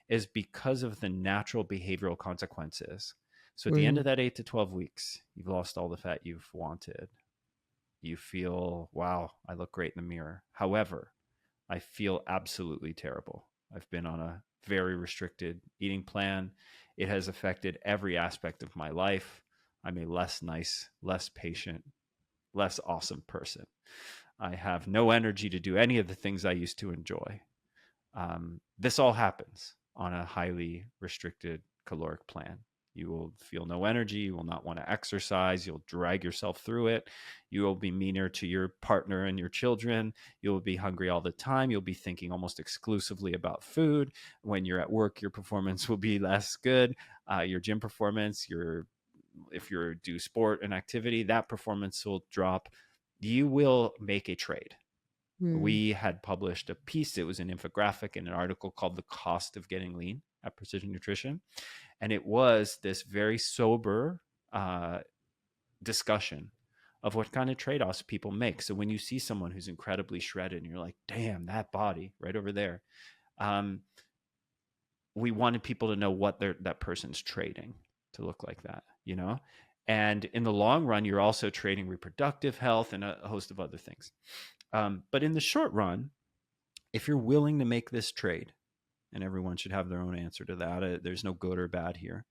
is because of the natural behavioral consequences. So at the end of Mm. that 8 to 12 weeks, you've lost all the fat you've wanted. You feel, wow, I look great in the mirror. However, I feel absolutely terrible. I've been on a very restricted eating plan. It has affected every aspect of my life. I'm a less nice, less patient, less awesome person. I have no energy to do any of the things I used to enjoy. This all happens on a highly restricted caloric plan. You will feel no energy. You will not want to exercise. You'll drag yourself through it. You will be meaner to your partner and your children. You will be hungry all the time. You'll be thinking almost exclusively about food. When you're at work, your performance will be less good. Your gym performance, if you do sport and activity, that performance will drop. You will make a trade. Mm. We had published a piece. It was an infographic in an article called The Cost of Getting Lean at Precision Nutrition. And it was this very sober discussion of what kind of trade-offs people make. So when you see someone who's incredibly shredded and you're like, damn, that body right over there, we wanted people to know what that person's trading to look like that, you know? And in the long run, you're also trading reproductive health and a host of other things. But in the short run, if you're willing to make this trade, and everyone should have their own answer to that, there's no good or bad here,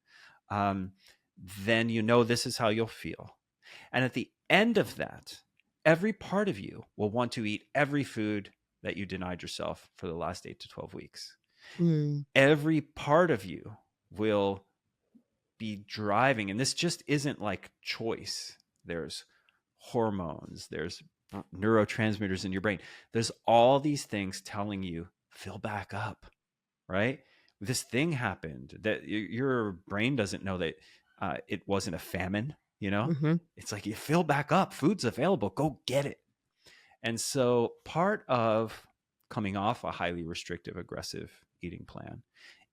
then you know this is how you'll feel. And at the end of that, every part of you will want to eat every food that you denied yourself for the last 8 to 12 weeks. Mm. Every part of you will be driving, and this just isn't like choice. There's hormones, there's neurotransmitters in your brain. There's all these things telling you, fill back up, right? This thing happened that your brain doesn't know that it wasn't a famine, you know? Mm-hmm. It's like, you fill back up, food's available, go get it. And so part of coming off a highly restrictive, aggressive eating plan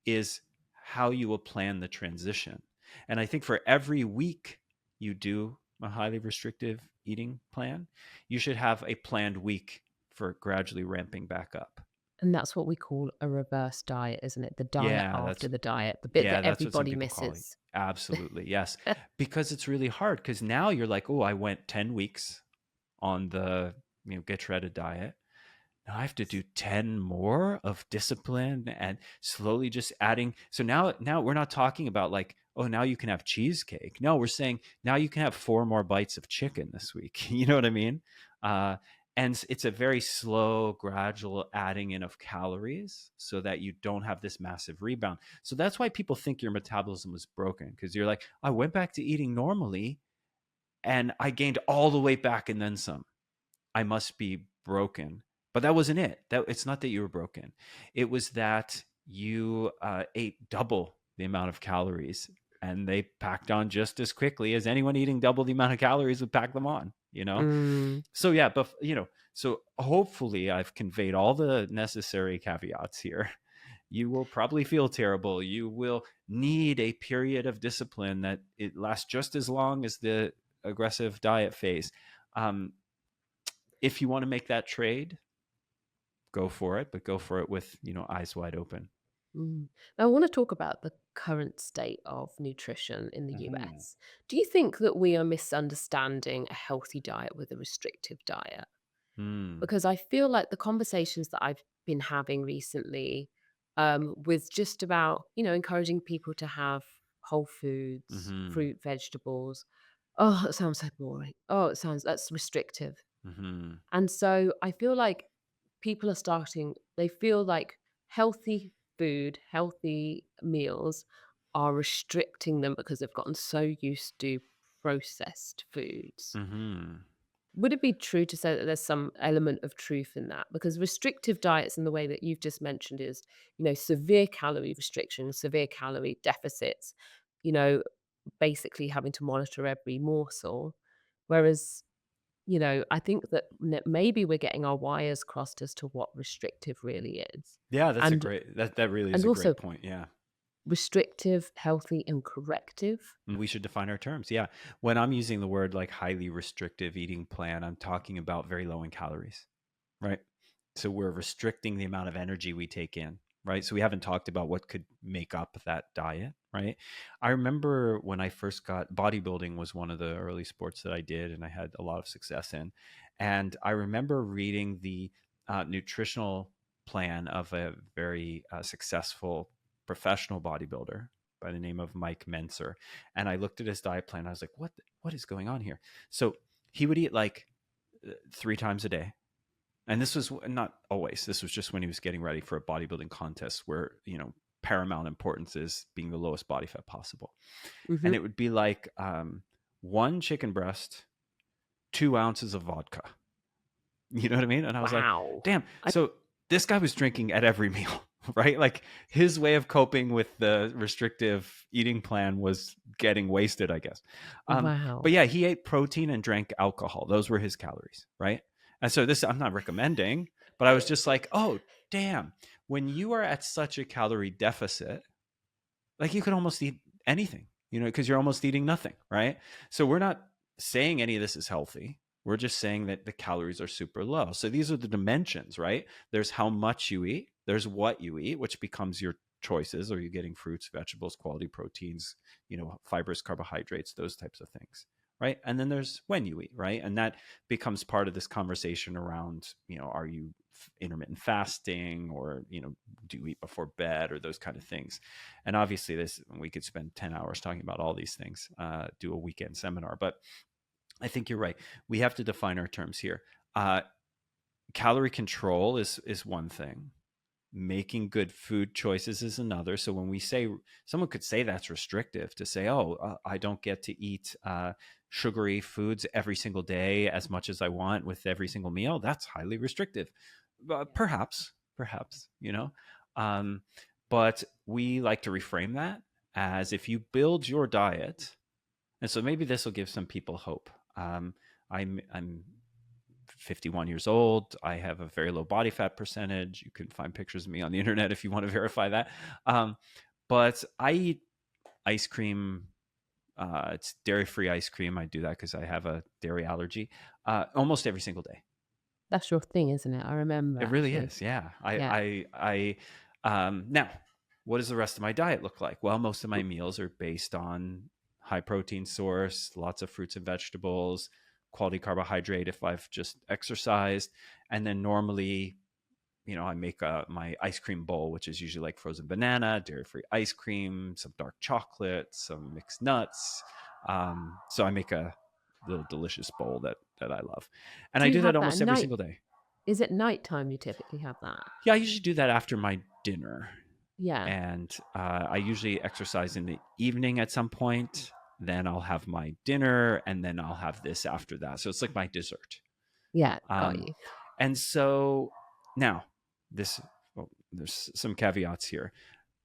is how you will plan the transition. And I think for every week you do a highly restrictive eating plan, you should have a planned week for gradually ramping back up. And that's what we call a reverse diet, isn't it? The diet Yeah, after the diet, the bit that that's what some everybody people call it. misses. Absolutely, yes. Because it's really hard, because now you're like, oh, I went 10 weeks on the get shredded diet. now I have to do 10 more of discipline and slowly just adding. So now we're not talking about like, oh, now you can have cheesecake. No, we're saying now you can have 4 more bites of chicken this week. You know what I mean? And it's a very slow, gradual adding in of calories so that you don't have this massive rebound. So that's why people think your metabolism was broken, because you're like, I went back to eating normally and I gained all the weight back and then some. I must be broken. But that wasn't it. That it's not that you were broken. It was that you ate double the amount of calories, and they packed on just as quickly as anyone eating double the amount of calories would pack them on. Mm. So yeah, but so hopefully I've conveyed all the necessary caveats here. You will probably feel terrible. You will need a period of discipline that it lasts just as long as the aggressive diet phase. If you want to make that trade, go for it, but go for it with, eyes wide open. Now, I want to talk about the current state of nutrition in the Mm-hmm. US. Do you think that we are misunderstanding a healthy diet with a restrictive diet? Mm. Because I feel like the conversations that I've been having recently, with just about, encouraging people to have whole foods, Mm-hmm. fruit, vegetables. Oh, that sounds so boring. Oh, that's restrictive. Mm-hmm. And so I feel like people are starting, they feel like healthy food, healthy meals are restricting them because they've gotten so used to processed foods. Mm-hmm. Would it be true to say that there's some element of truth in that? Because restrictive diets, in the way that you've just mentioned, is, severe calorie restriction, severe calorie deficits, you know, basically having to monitor every morsel. Whereas, I think that maybe we're getting our wires crossed as to what restrictive really is. Yeah, that's a And great, that really is and a also great point. Yeah. restrictive, healthy, and corrective. We should define our terms. Yeah. When I'm using the word like highly restrictive eating plan, I'm talking about very low in calories, right? So we're restricting the amount of energy we take in, right? So we haven't talked about what could make up that diet, right? I remember when I first got bodybuilding was one of the early sports that I did and I had a lot of success in. And I remember reading the nutritional plan of a very successful professional bodybuilder by the name of Mike Menser. And I looked at his diet plan. I was like, what is going on here? So he would eat like 3 times a day. And this was not always. This was just when he was getting ready for a bodybuilding contest where, paramount importance is being the lowest body fat possible. Hmm. And it would be like 1 chicken breast, 2 ounces of vodka. You know what I mean? And I was like, Wow. damn. So this guy was drinking at every meal, right? Like his way of coping with the restrictive eating plan was getting wasted, I guess. But Wow. yeah, he ate protein and drank alcohol. Those were his calories, right? And so this I'm not recommending, but I was just like, oh, damn. When you are at such a calorie deficit, like you can almost eat anything, because you're almost eating nothing, right? So we're not saying any of this is healthy. We're just saying that the calories are super low. So these are the dimensions, right? There's how much you eat, there's what you eat, which becomes your choices. Are you getting fruits, vegetables, quality proteins, fibers, carbohydrates, those types of things, right? And then there's when you eat, right? And that becomes part of this conversation around, are you intermittent fasting, or do you eat before bed, or those kind of things. And obviously we could spend 10 hours talking about all these things, do a weekend seminar, but I think you're right. We have to define our terms here. Calorie control is one thing. Making good food choices is another. So when we say, someone could say that's restrictive, to say, oh, I don't get to eat sugary foods every single day as much as I want with every single meal, that's highly restrictive. Perhaps, but we like to reframe that as, if you build your diet, and so maybe this will give some people hope. I'm 51 years old. I have a very low body fat percentage. You can find pictures of me on the internet if you want to verify that. But I eat ice cream. It's dairy-free ice cream. I do that because I have a dairy allergy. Almost every single day. That's your thing, isn't it? I remember It really actually. is. Yeah. Yeah. Now, what does the rest of my diet look like? Well, most of my meals are based on high protein source, lots of fruits and vegetables, quality carbohydrate if I've just exercised, and then normally I make my ice cream bowl, which is usually like frozen banana, dairy-free ice cream, some dark chocolate, some mixed nuts. So I make a little delicious bowl that I love. And Do I you do that have that at almost every night? single day. Is it nighttime you typically have that? Yeah, I usually do that after my dinner. Yeah. And I usually exercise in the evening at some point. Then I'll have my dinner, and then I'll have this after that. So it's like my dessert. Yeah, got you. And so now there's some caveats here.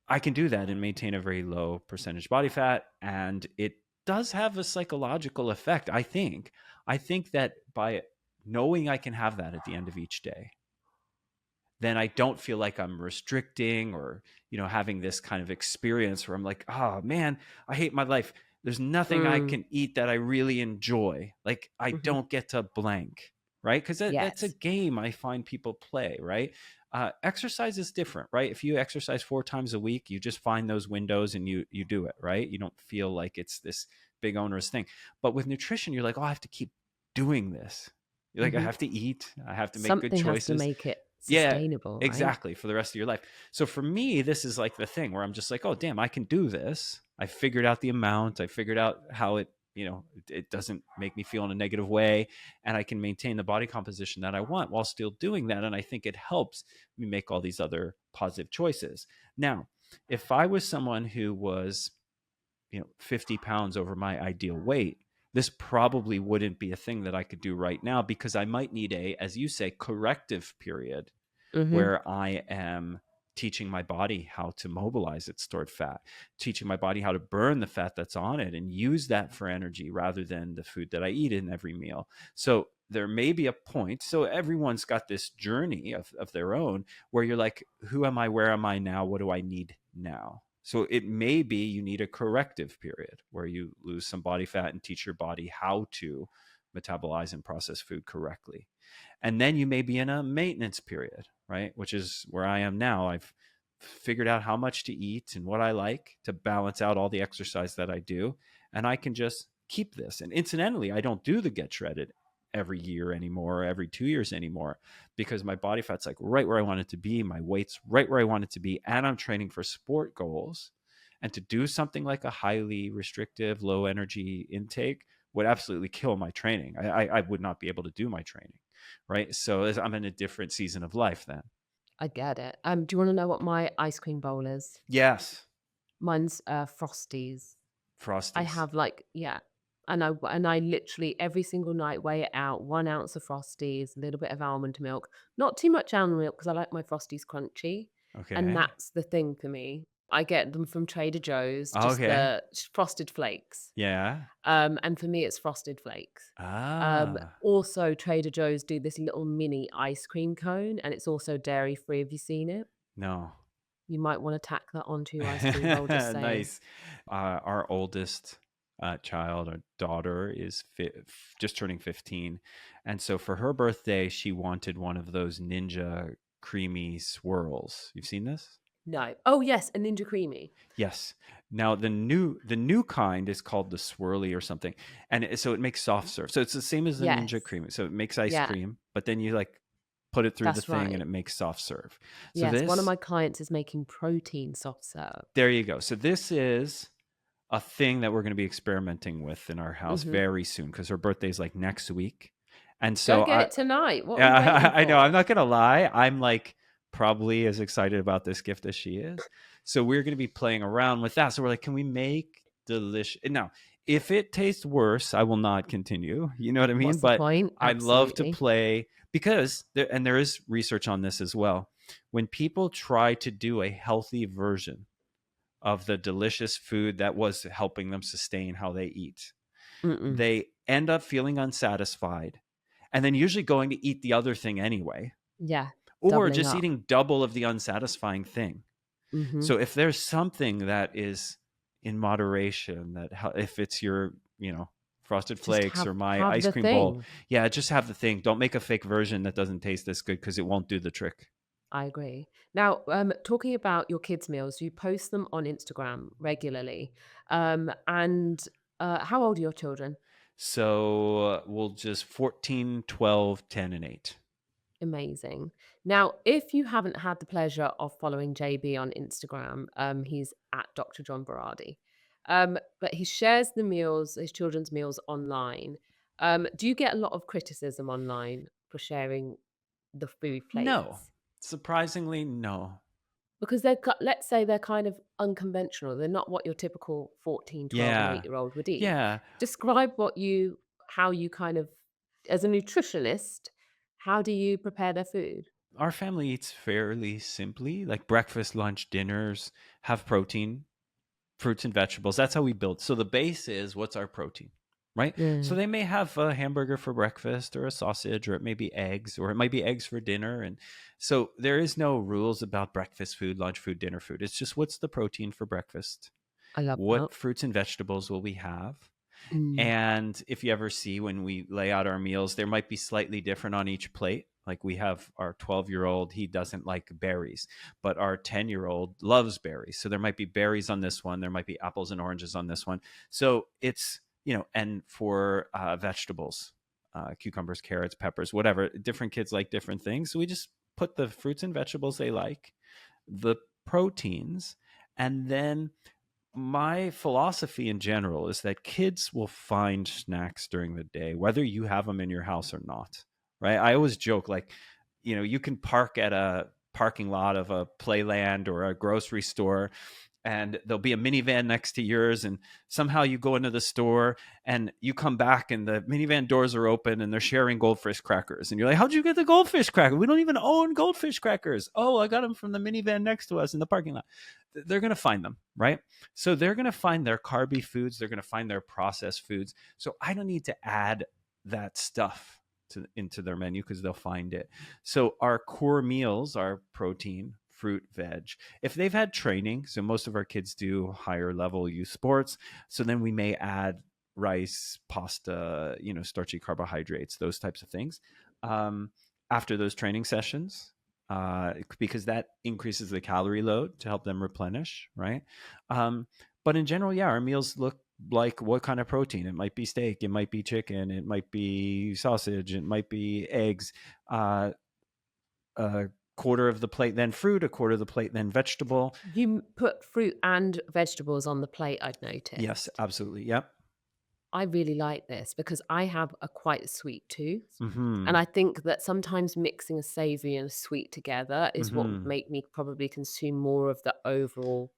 I can do that and maintain a very low percentage body fat, and it does have a psychological effect. I think that by knowing I can have that at the end of each day, then I don't feel like I'm restricting or, having this kind of experience where I'm like, oh man, I hate my life. There's nothing I can eat that I really enjoy. Like I don't get to blank, right? Because that's a Yes. game I find people play, right? Exercise is different, right? If you exercise 4 times a week, you just find those windows and you do it, right? You don't feel like it's this big onerous thing. But with nutrition, you're like, oh, I have to keep doing this. You're like, I have to eat. I have to make good Something has to choices. make it Yeah, sustainable, right? exactly, for the rest of your life. So for me, this is like the thing where I'm just like, oh, damn, I can do this. I figured out the amount. I figured out how it doesn't make me feel in a negative way. And I can maintain the body composition that I want while still doing that. And I think it helps me make all these other positive choices. Now, if I was someone who was, 50 pounds over my ideal weight, this probably wouldn't be a thing that I could do right now because I might need as you say, corrective period where I am teaching my body how to mobilize its stored fat, teaching my body how to burn the fat that's on it and use that for energy rather than the food that I eat in every meal. So there may be a point. So everyone's got this journey of their own where you're like, who am I? Where am I now? What do I need now? So it may be you need a corrective period where you lose some body fat and teach your body how to metabolize and process food correctly. And then you may be in a maintenance period, right? Which is where I am now. I've figured out how much to eat and what I like to balance out all the exercise that I do. And I can just keep this. And incidentally, I don't do the get shredded every year anymore, or every 2 years anymore, because my body fat's like right where I want it to be. My weight's right where I want it to be. And I'm training for sport goals. And to do something like a highly restrictive, low energy intake would absolutely kill my training. I would not be able to do my training. Right. So I'm in a different season of life then. I get it. Do you want to know what my ice cream bowl is? Yes. Mine's Frosties. Frosties. I have and I literally every single night weigh it out. 1 ounce of Frosties, a little bit of almond milk, not too much almond milk because I like my Frosties crunchy. Okay. And that's the thing for me. I get them from Trader Joe's, just Okay. the frosted flakes. Yeah. And for me, it's frosted flakes. Also, Trader Joe's do this little mini ice cream cone, and it's also dairy free. Have you seen it? No. You might want to tack that onto your ice cream bowl. Just saying. Nice. Our oldest child, our daughter, is just turning 15, and so for her birthday, she wanted one of those Ninja creamy swirls. You've seen this? No. Oh yes, a Ninja Creamy. Yes. Now the new kind is called the swirly or something, and so it makes soft serve. So it's the same as the Ninja Creamy. So it makes ice cream, but then you like put it through the thing and it makes soft serve. So yes, one of my clients is making protein soft serve. There you go. So this is a thing that we're going to be experimenting with in our house very soon because her birthday is like next week, and so go get it tonight. What I know. I'm not gonna lie. I'm like probably as excited about this gift as she is. So we're going to be playing around with that. So we're like, can we make delicious? Now, if it tastes worse, I will not continue. You know what I mean? What's but the point? I love to play because there is research on this as well. When people try to do a healthy version of the delicious food that was helping them sustain how they eat, they end up feeling unsatisfied and then usually going to eat the other thing anyway. Yeah. Or just eating double of the unsatisfying thing. So if there's something that is in moderation, that if it's your, frosted flakes or my ice cream bowl, just have the thing. Don't make a fake version that doesn't taste this good because it won't do the trick. I agree. Now, talking about your kids' meals, you post them on Instagram regularly. And how old are your children? So we'll just 14, 12, 10, and 8. Amazing. Now, if you haven't had the pleasure of following JB on Instagram, he's at Dr. John Berardi. But he shares the meals, his children's meals online. Do you get a lot of criticism online for sharing the food No, plates? surprisingly, no. Because let's say they're kind of unconventional. They're not what your typical 14, 12, and Yeah, 8-year-old would eat. yeah. Describe how you kind of, as a nutritionist, how do you prepare their food? Our family eats fairly simply, like breakfast, lunch, dinners, have protein, fruits and vegetables. That's how we build. So the base is what's our protein, right? So Mm, they may have a hamburger for breakfast or a sausage, or it may be eggs, or it might be eggs for dinner. And so there is no rules about breakfast food, lunch food, dinner food. It's just what's the protein for breakfast? I love that. What fruits and vegetables will we have? Mm. And if you ever see when we lay out our meals, there might be slightly different on each plate. Like we have our 12-year-old, he doesn't like berries, but our 10-year-old loves berries. So there might be berries on this one. There might be apples and oranges on this one. So it's, and for vegetables, cucumbers, carrots, peppers, whatever, different kids like different things. So we just put the fruits and vegetables they like, the proteins, and then my philosophy in general is that kids will find snacks during the day, whether you have them in your house or not. Right. I always joke, like, you can park at a parking lot of a playland or a grocery store, and there'll be a minivan next to yours, and somehow you go into the store and you come back and the minivan doors are open and they're sharing goldfish crackers, and you're like, how'd you get the goldfish cracker? We don't even own goldfish crackers. Oh, I got them from the minivan next to us in the parking lot. They're going to find them, right? So they're going to find their carby foods, they're going to find their processed foods. So I don't need to add that stuff into their menu because they'll find it. So our core meals are protein, fruit, veg. If they've had training, so most of our kids do higher level youth sports, so then we may add rice, pasta, starchy carbohydrates, those types of things. Um, After those training sessions, because that increases the calorie load to help them replenish, right? Um, but in general, yeah, our meals look like what kind of protein. It might be steak, it might be chicken, it might be sausage, it might be eggs. A quarter of the plate, then fruit, a quarter of the plate, then vegetable. You put fruit and vegetables on the plate, I'd Yes, noticed. absolutely. Yep. I really like this because I have a quite sweet tooth. And Mm-hmm. I think that sometimes mixing a savory and a sweet together is what would Mm-hmm. make me probably consume more of the overall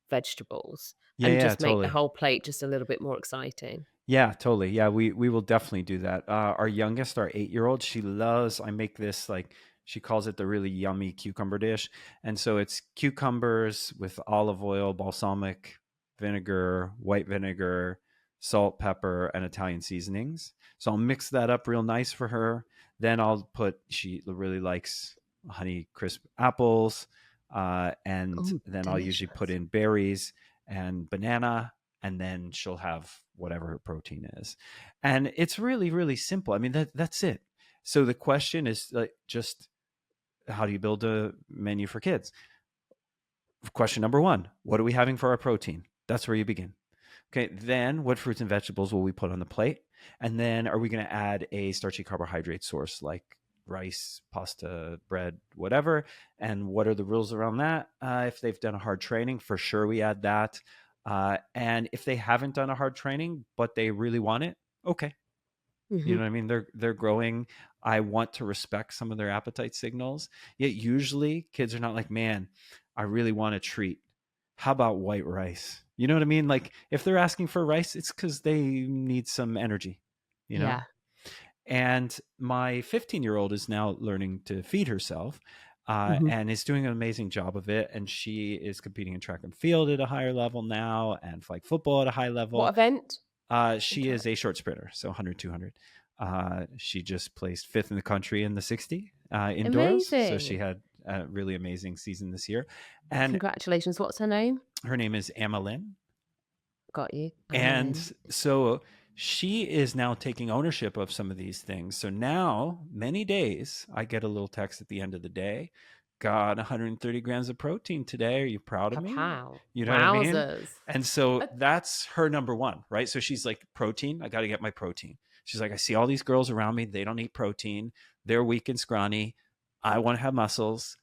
vegetables Yeah, and yeah, just make the totally. whole plate just a little bit more exciting. Yeah, totally. Yeah, we will definitely do that. Our youngest, our 8-year-old, she loves. I make this, like, she calls it the really yummy cucumber dish, and so it's cucumbers with olive oil, balsamic vinegar, white vinegar, salt, pepper, and Italian seasonings. So I'll mix that up real nice for her. Then I'll put. She really likes honey crisp apples, and Oh, then I'll usually put delicious. in berries and banana, and then she'll have whatever her protein is. And it's really, really simple. I mean, that's it. So the question is, like, just how do you build a menu for kids? Question number one, what are we having for our protein? That's where you begin. Okay, then what fruits and vegetables will we put on the plate? And then are we going to add a starchy carbohydrate source like rice, pasta, bread, whatever? And what are the rules around that? If they've done a hard training, for sure we add that. And if they haven't done a hard training, but they really want it, okay. You know Hmm. what I mean? They're growing. I want to respect some of their appetite signals. Yet usually kids are not like, man, I really want a treat. How about white rice? You know what I mean? Like if they're asking for rice, it's because they need some energy, you know? Yeah. And my 15-year-old is now learning to feed herself, Hmm. and is doing an amazing job of it. And she is competing in track and field at a higher level now, and flag football at a high What level. event? In She track? is a short sprinter, so 100, 200. She just placed fifth in the country in the 60 indoors. So she Amazing. had a really amazing season this year. And Congratulations. What's her name? her name is Amalyn. Got you. And Emmeline. so she is now taking ownership of some of these things. So now, many days, I get a little text at the end of the day. Got 130 grams of protein today. Are you proud of me? Pow. You know what I mean? Wowzers. And so Uh, that's her number one, right? So she's like, protein, I got to get my protein. She's like, I see all these girls around me. They don't eat protein. They're weak and scrawny. I want to have muscles,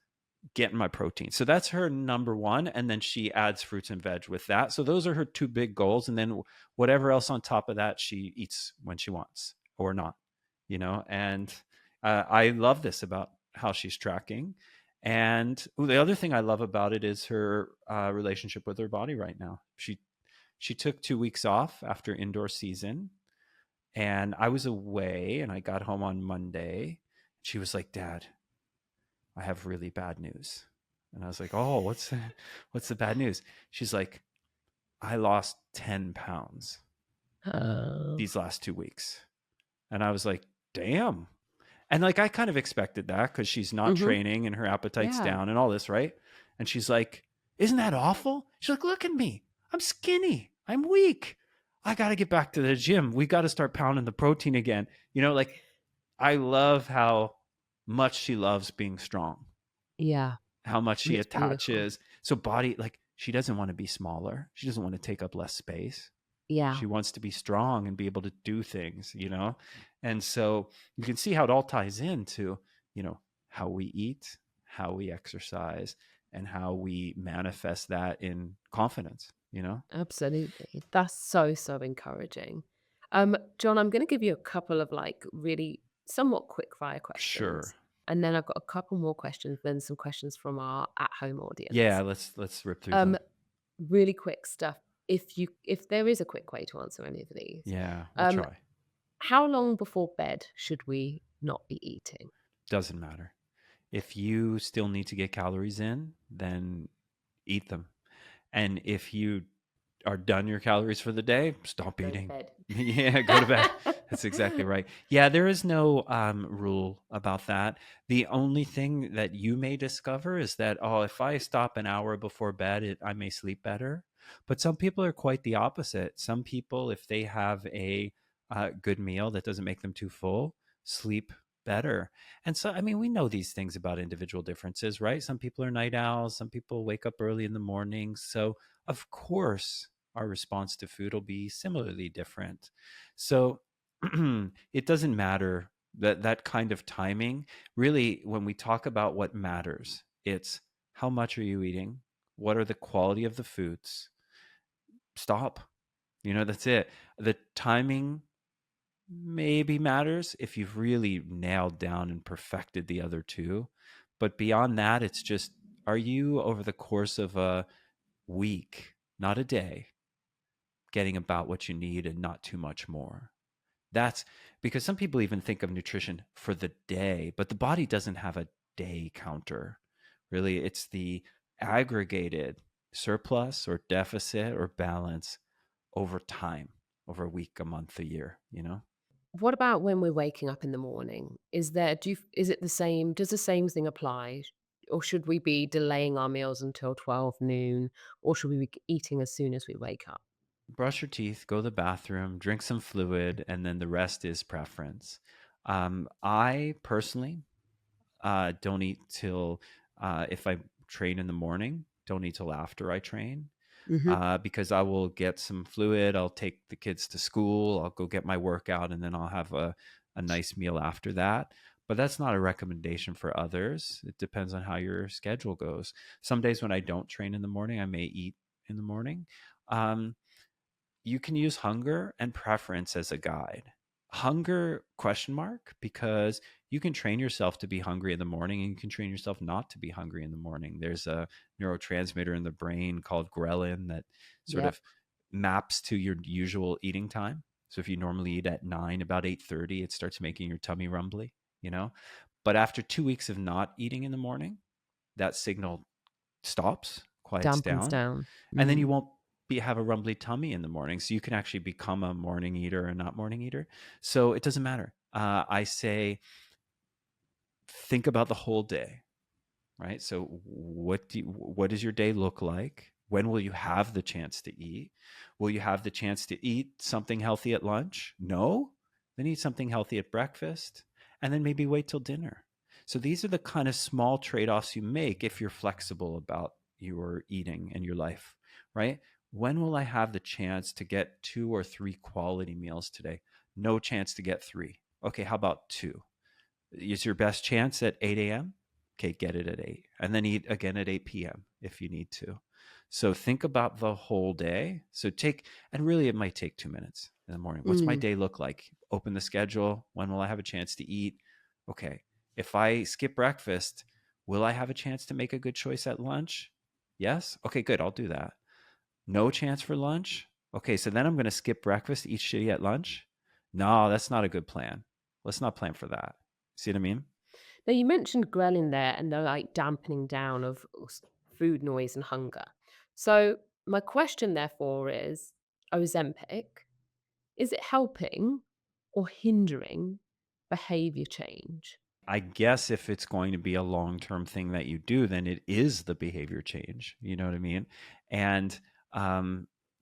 getting my protein. So that's her number one. And then she adds fruits and veg with that. So those are her two big goals. And then whatever else on top of that, she eats when she wants or not, and I love this about how she's tracking. And the other thing I love about it is her relationship with her body right now. She took 2 weeks off after indoor season, and I was away, and I got home on Monday. She was like, "Dad, I have really bad news." And I was like, "Oh, what's the bad news?" She's like, "I lost 10 pounds these last 2 weeks." And I was like, "Damn." And like, I kind of expected that because she's not training and her appetite's down and all this, right? And she's like, "Isn't that awful?" She's like, "Look at me. I'm skinny. I'm weak. I got to get back to the gym. We got to start pounding the protein again." Like, I love how much she loves being strong. Yeah. How much she It's attaches. beautiful. So body, like, she doesn't want to be smaller. She doesn't want to take up less space. Yeah. She wants to be strong and be able to do things, And so you can see how it all ties into, how we eat, how we exercise, and how we manifest that in confidence, Absolutely. That's so, so encouraging. John, I'm going to give you a couple of like really somewhat quick fire Sure. questions. And then I've got a couple more questions, then some questions from our at-home audience. Yeah, let's rip through them. Really quick stuff. If there is a quick way to answer any of these. Yeah, we'll try. How long before bed should we not be eating? Doesn't matter. If you still need to get calories in, then eat them. And if you are done your calories for the day, stop eating. Yeah, go to bed. That's exactly right. Yeah, there is no rule about that. The only thing that you may discover is that, if I stop an hour before bed, I may sleep better. But some people are quite the opposite. Some people, if they have a good meal that doesn't make them too full, sleep better. And so, I mean, we know these things about individual differences, right? Some people are night owls. Some people wake up early in the morning. So, of course, our response to food will be similarly different. So it doesn't matter that kind of timing. Really, when we talk about what matters, it's how much are you eating? What are the quality of the foods? Stop. That's it. The timing maybe matters if you've really nailed down and perfected the other two. But beyond that, it's just, are you over the course of a week, not a day, getting about what you need and not too much more? That's because some people even think of nutrition for the day, but the body doesn't have a day counter. Really, it's the aggregated surplus or deficit or balance over time, over a week, a month, a year, What about when we're waking up in the morning? Is it the same? Does the same thing apply? Or should we be delaying our meals until 12 noon? Or should we be eating as soon as we wake up? Brush your teeth, go to the bathroom, drink some fluid, and then the rest is preference. I personally don't eat till, if I train in the morning, don't eat till after I train. Because I will get some fluid. I'll take the kids to school. I'll go get my workout, and then I'll have a nice meal after that. But that's not a recommendation for others. It depends on how your schedule goes. Some days when I don't train in the morning, I may eat in the morning. You can use hunger and preference as a guide. Hunger question mark, because you can train yourself to be hungry in the morning, and you can train yourself not to be hungry in the morning. There's a neurotransmitter in the brain called ghrelin that sort of maps to your usual eating time. So if you normally eat at 9, about 8:30, it starts making your tummy rumbly, But after 2 weeks of not eating in the morning, that signal stops, quiets Dampens down. and then you won't have a rumbly tummy in the morning. So you can actually become a morning eater or not morning eater. So it doesn't matter. I say, think about the whole day, right? So what does your day look like? When will you have the chance to eat? Will you have the chance to eat something healthy at lunch? No? Then eat something healthy at breakfast, and then maybe wait till dinner. So these are the kind of small trade-offs you make if you're flexible about your eating and your life, right? When will I have the chance to get 2 or 3 quality meals today? No chance to get 3. Okay, how about 2? Is your best chance at 8 a.m.? Okay, get it at 8, and then eat again at 8 p.m. if you need to. So think about the whole day. So and really it might take 2 minutes in the morning. What's my Mm. day look like? Open the schedule. When will I have a chance to eat? Okay, if I skip breakfast, will I have a chance to make a good choice at lunch? Yes. Okay, good. I'll do that. No chance for lunch? Okay, so then I'm going to skip breakfast, eat shitty at lunch? No, that's not a good plan. Let's not plan for that. See what I mean? Now, you mentioned ghrelin there and the like dampening down of food noise and hunger. So, my question therefore is Ozempic, is it helping or hindering behavior change? I guess if it's going to be a long-term thing that you do, then it is the behavior change. You know what I mean? And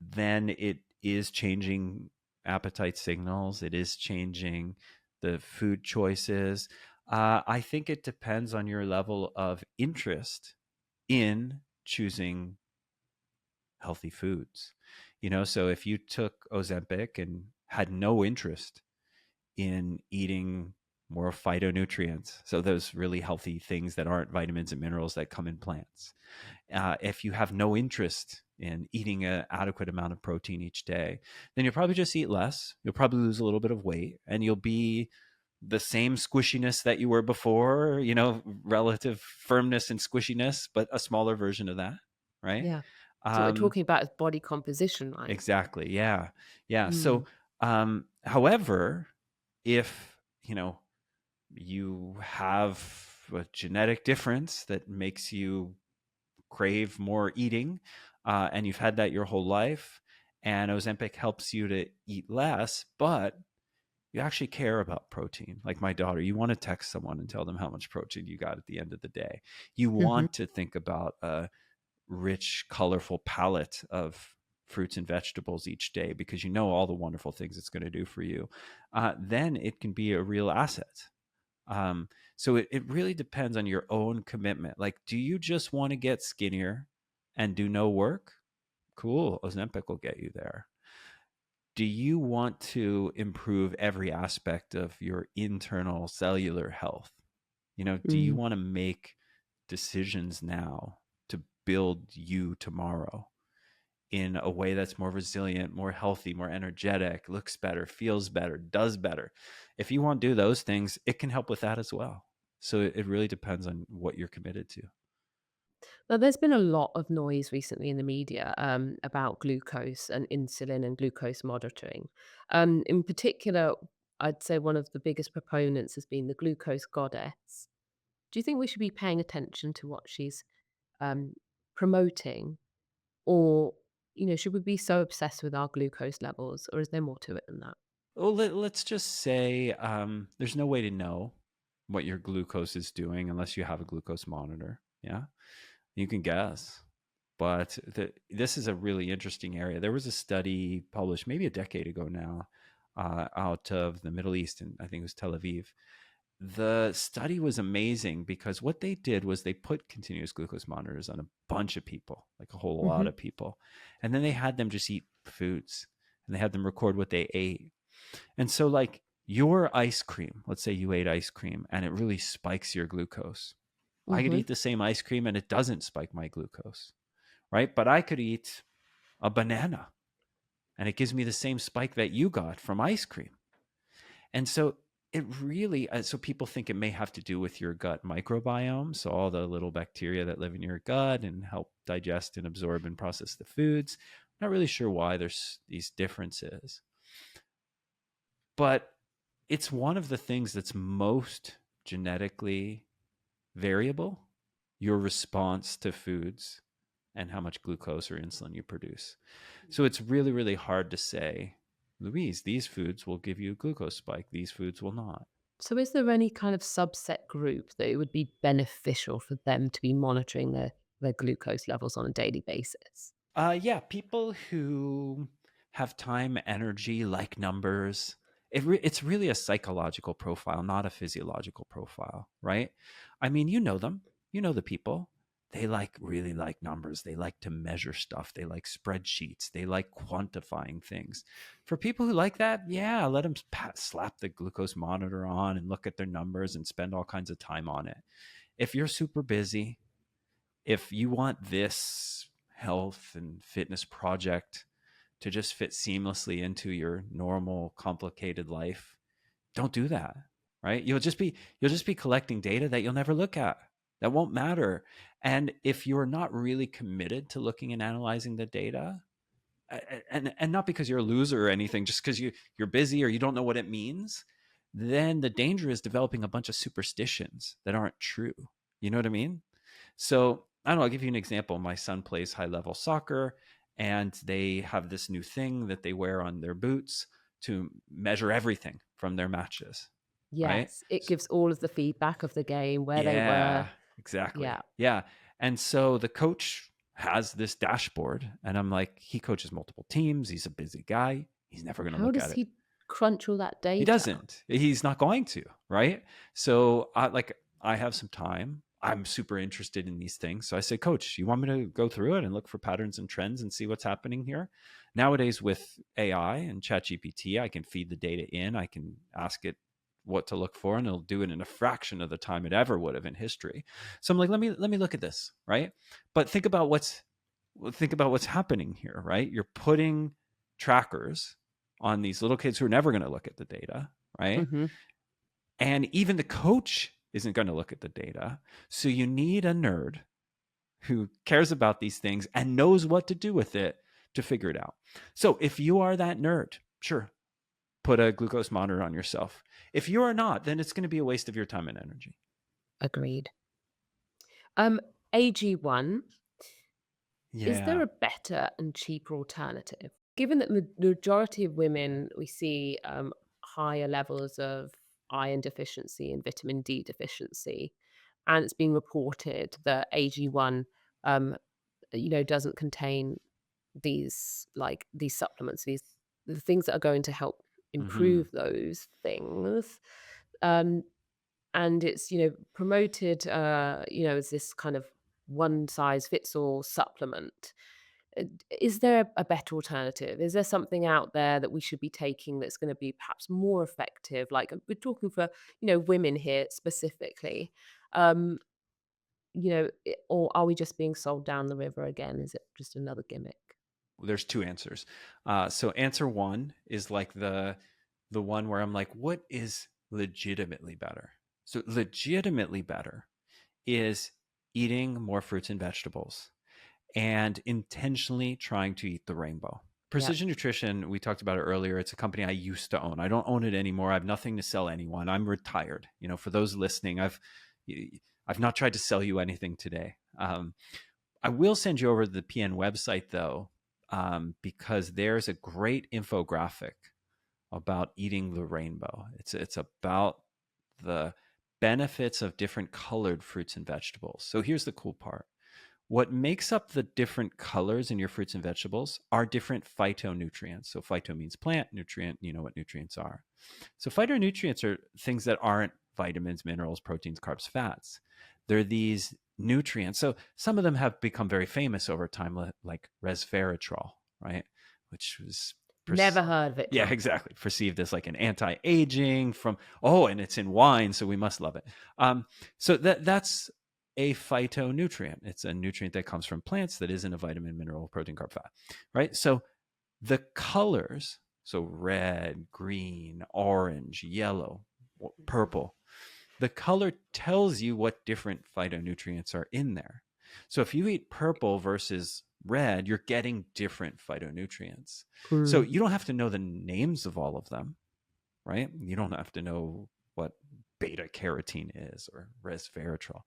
then it is changing appetite signals. It is changing the food choices. I think it depends on your level of interest in choosing healthy foods. So if you took Ozempic and had no interest in eating more phytonutrients, so those really healthy things that aren't vitamins and minerals that come in plants. If you have no interest in eating an adequate amount of protein each day, then you'll probably just eat less. You'll probably lose a little bit of weight, and you'll be the same squishiness that you were before, relative firmness and squishiness, but a smaller version of that, right? Yeah. So, what we're Um, talking about is body composition, right? exactly. Yeah. Yeah. Mm. So, however, if, you have a genetic difference that makes you crave more eating, and you've had that your whole life, and Ozempic helps you to eat less, but you actually care about protein. Like my daughter, you want to text someone and tell them how much protein you got at the end of the day. You Mhm. want to think about a rich, colorful palette of fruits and vegetables each day because you know all the wonderful things it's going to do for you. Then it can be a real asset. So it really depends on your own commitment. Like, do you just want to get skinnier and do no work? Cool. Ozempic will get you there. Do you want to improve every aspect of your internal cellular health? Do you Mm. want to make decisions now to build you tomorrow in a way that's more resilient, more healthy, more energetic, looks better, feels better, does better? If you want to do those things, it can help with that as well. So it really depends on what you're committed to. Now, there's been a lot of noise recently in the media about glucose and insulin and glucose monitoring. In particular, I'd say one of the biggest proponents has been the glucose goddess. Do you think we should be paying attention to what she's um, promoting, or should we be so obsessed with our glucose levels, or is there more to it than that? Well, let's just say there's no way to know what your glucose is doing unless you have a glucose monitor. Yeah, you can guess, but this is a really interesting area. There was a study published maybe a decade ago now, out of the Middle East, and I think it was Tel Aviv. The study was amazing because what they did was they put continuous glucose monitors on a bunch of people, like a whole lot Hmm. of people, and then they had them just eat foods, and they had them record what they ate. And so, like your ice cream, let's say you ate ice cream and it really spikes your glucose. I could Hmm. eat the same ice cream and it doesn't spike my glucose, right? But I could eat a banana and it gives me the same spike that you got from ice cream. And so it really, so people think it may have to do with your gut microbiome. So all the little bacteria that live in your gut and help digest and absorb and process the foods. I'm not really sure why there's these differences. But it's one of the things that's most genetically variable, your response to foods and how much glucose or insulin you produce. So it's really, really hard to say, Louise, these foods will give you a glucose spike, these foods will not. So, is there any kind of subset group that it would be beneficial for them to be monitoring their glucose levels on a daily basis? Yeah, people who have time, energy, like numbers. It's really a psychological profile, not a physiological profile, right? I mean, you know them. You know the people. They really like numbers. They like to measure stuff. They like spreadsheets. They like quantifying things. For people who like that, yeah, let them slap the glucose monitor on and look at their numbers and spend all kinds of time on it. if you're super busy, if you want this health and fitness project to just fit seamlessly into your normal complicated life, don't do that, right? You'll just be collecting data that you'll never look at, that won't matter. And if you're not really committed to looking and analyzing the data, and not because you're a loser or anything, just because you're busy or you don't know what it means, then the danger is developing a bunch of superstitions that aren't true. You know what I mean? So I don't know, I'll give you an example. My son plays high level soccer, and they have this new thing that they wear on their boots to measure everything from their matches, right? Yes, it gives all of the feedback of the game, where they were. Yeah, exactly. Yeah. Yeah. And so the coach has this dashboard, and I'm like, he coaches multiple teams. He's a busy guy. He's never going to How look at does it. he crunch all that He data? doesn't. He's not going to, right? So I have some time. I'm super interested in these things. So I say, Coach, you want me to go through it and look for patterns and trends and see what's happening here? Nowadays with AI and ChatGPT, I can feed the data in. I can ask it what to look for, and it'll do it in a fraction of the time it ever would have in history. So I'm like, let me look at this, right? But think about what's happening here, right? You're putting trackers on these little kids who are never going to look at the data, right? Hmm. And even the coach isn't going to look at the data. So you need a nerd who cares about these things and knows what to do with it to figure it out. So if you are that nerd, sure, put a glucose monitor on yourself. If you are not, then it's going to be a waste of your time and energy. Agreed. AG1, is there Yeah. a better and cheaper alternative? Given that the majority of women, we see higher levels of iron deficiency and vitamin D deficiency, and it's been reported that AG1, um, doesn't contain these supplements, the things that are going to help Mm-hmm. improve those things. Um, and it's promoted as this kind of one size fits all supplement. Is there a better alternative? Is there something out there that we should be taking that's going to be perhaps more effective? Like, we're talking for women here specifically. um or are we just being sold down the river again? Is it just another gimmick? There's two answers. So answer one is like the one where I'm like, what is legitimately better? So legitimately better is eating more fruits and vegetables and intentionally trying to eat the rainbow. Yeah. Precision Nutrition, we talked about it earlier. It's a company I used to own. I don't own it anymore. I have nothing to sell anyone. I'm retired. For those listening, I've not tried to sell you anything today. I will send you over to the PN website though, because there's a great infographic about eating the rainbow. It's about the benefits of different colored fruits and vegetables. So here's the cool part. What makes up the different colors in your fruits and vegetables are different phytonutrients. So phyto means plant, nutrient, you know what nutrients are. So phytonutrients are things that aren't vitamins, minerals, proteins, carbs, fats. They're these nutrients. So some of them have become very famous over time, like resveratrol, right? Which was Never heard of it, yeah, John. exactly. Perceived as like an anti-aging and it's in wine, so we must love it. So that's a phytonutrient. It's a nutrient that comes from plants that isn't a vitamin, mineral, protein, carb, fat, right? So the colors, so red, green, orange, yellow, purple, the color tells you what different phytonutrients are in there. So if you eat purple versus red, you're getting different phytonutrients. So you don't have to know the names of all of them, right? You don't have to know what beta carotene is or resveratrol.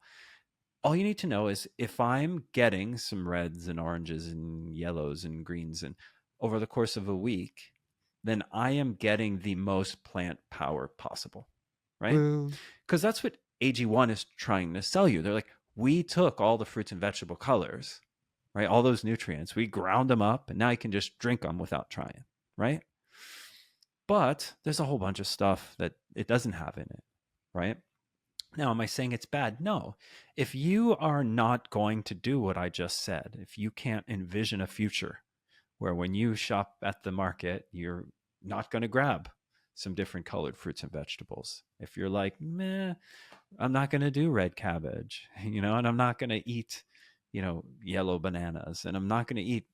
All you need to know is if I'm getting some reds and oranges and yellows and greens and over the course of a week, then I am getting the most plant power possible, right? Because that's what AG1 is trying to sell you. They're like, we took all the fruits and vegetable colors, right? All those nutrients, we ground them up, and now you can just drink them without trying, right? But there's a whole bunch of stuff that it doesn't have in it, right? Now, am I saying it's bad? No. If you are not going to do what I just said, if you can't envision a future where when you shop at the market, you're not going to grab some different colored fruits and vegetables. If you're like, meh, I'm not going to do red cabbage, and I'm not going to eat, yellow bananas, and I'm not going to eat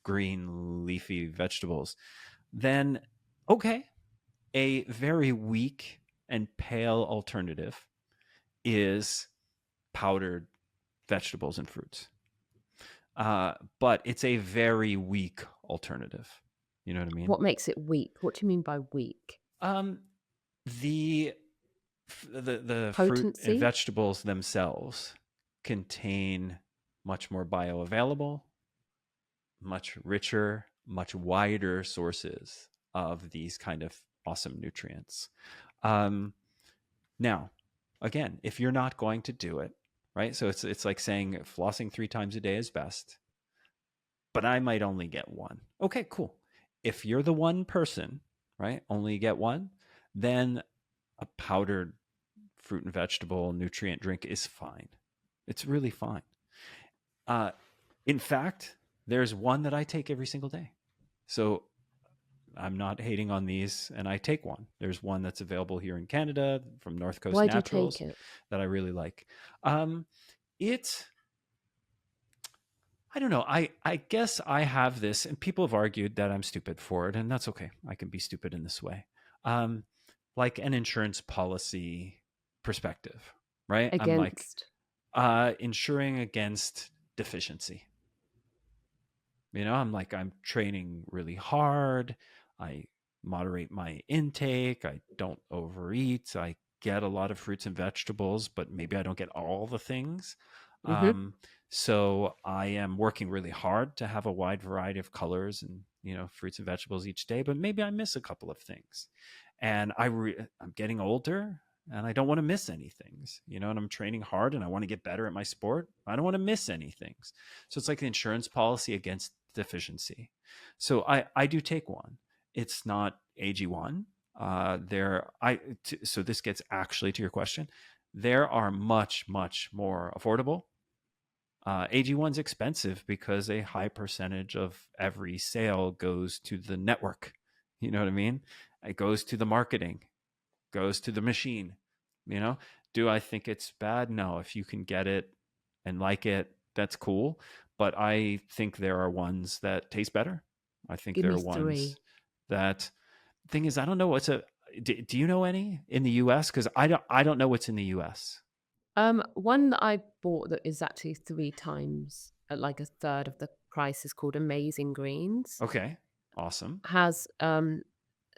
green leafy vegetables, then okay, a very weak and pale alternative is powdered vegetables and fruits. But it's a very weak alternative. You know what I mean? What makes it weak? What do you mean by weak? The fruit and Potency? vegetables themselves contain much more bioavailable, much richer, much wider sources of these kind of awesome nutrients. Now, again, if you're not going to do it, right? So it's like saying flossing 3 times a day is best, but I might only get one. Okay, cool. If you're the one person, right, only get one, then a powdered fruit and vegetable nutrient drink is fine. It's really fine. In fact, there's one that I take every single day. So I'm not hating on these, and I take one. There's one that's available here in Canada from North Coast Why Naturals do you take it? that I really like. I don't know. I guess I have this, and people have argued that I'm stupid for it, and that's okay. I can be stupid in this way. Like an insurance policy perspective, right? I'm like, Against? insuring against deficiency. I'm like, I'm training really hard. I moderate my intake. I don't overeat. I get a lot of fruits and vegetables, but maybe I don't get all the things. Mm-hmm. So I am working really hard to have a wide variety of colors and, fruits and vegetables each day, but maybe I miss a couple of things. And I'm getting older and I don't want to miss any things, and I'm training hard and I want to get better at my sport. I don't want to miss any things. So it's like the insurance policy against deficiency. So I do take one. It's not AG1. So this gets actually to your question. There are much, much more affordable. AG1's expensive because a high percentage of every sale goes to the network. You know what I mean? It goes to the marketing, goes to the machine. Do I think it's bad? No. If you can get it and like it, that's cool. But I think there are ones that taste better. I think Give there me are ones 3. that, thing is, I don't know what's do you know any in the US? Because I don't know what's in the US. One that I bought that is actually 3 times at like a third of the price is called Amazing Greens. Okay. Awesome. Has a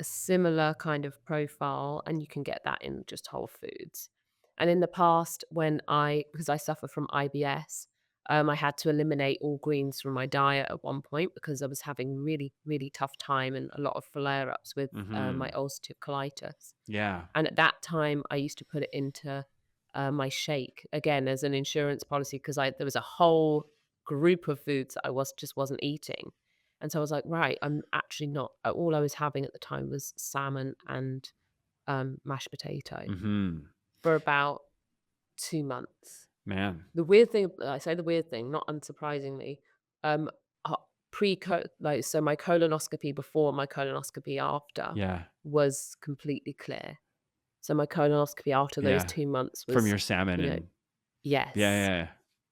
similar kind of profile, and you can get that in just Whole Foods. And in the past, because I suffer from IBS, I had to eliminate all greens from my diet at one point because I was having really, really tough time and a lot of flare-ups with my ulcerative colitis. Yeah. And at that time, I used to put it into my shake again as an insurance policy because there was a whole group of foods that I wasn't eating. And so I was like, right, I'm actually not. All I was having at the time was salmon and mashed potato for about 2 months. Man. The weird thing, I say the weird thing, not unsurprisingly, um, so my colonoscopy before, my colonoscopy after Yeah. was completely clear. So my colonoscopy after those Yeah. 2 months From was, your salmon and yes, yeah.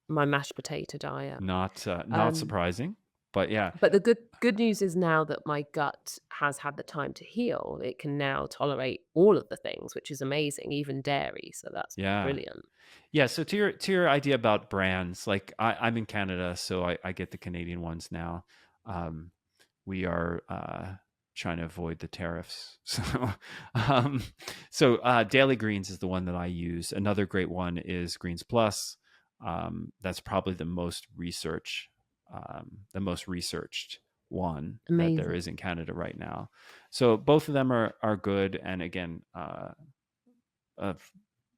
my mashed potato diet. Not Um, surprising, but yeah. But the good news is now that my gut has had the time to heal, it can now tolerate all of the things, which is amazing, even dairy. So that's Yeah. brilliant. Yeah. So to your idea about brands, like I'm in Canada, so I get the Canadian ones now. We are trying to avoid the tariffs. So Daily Greens is the one that I use. Another great one is Greens Plus. That's probably the most researched one that there Amazing. is in Canada right now. So both of them are good, and again,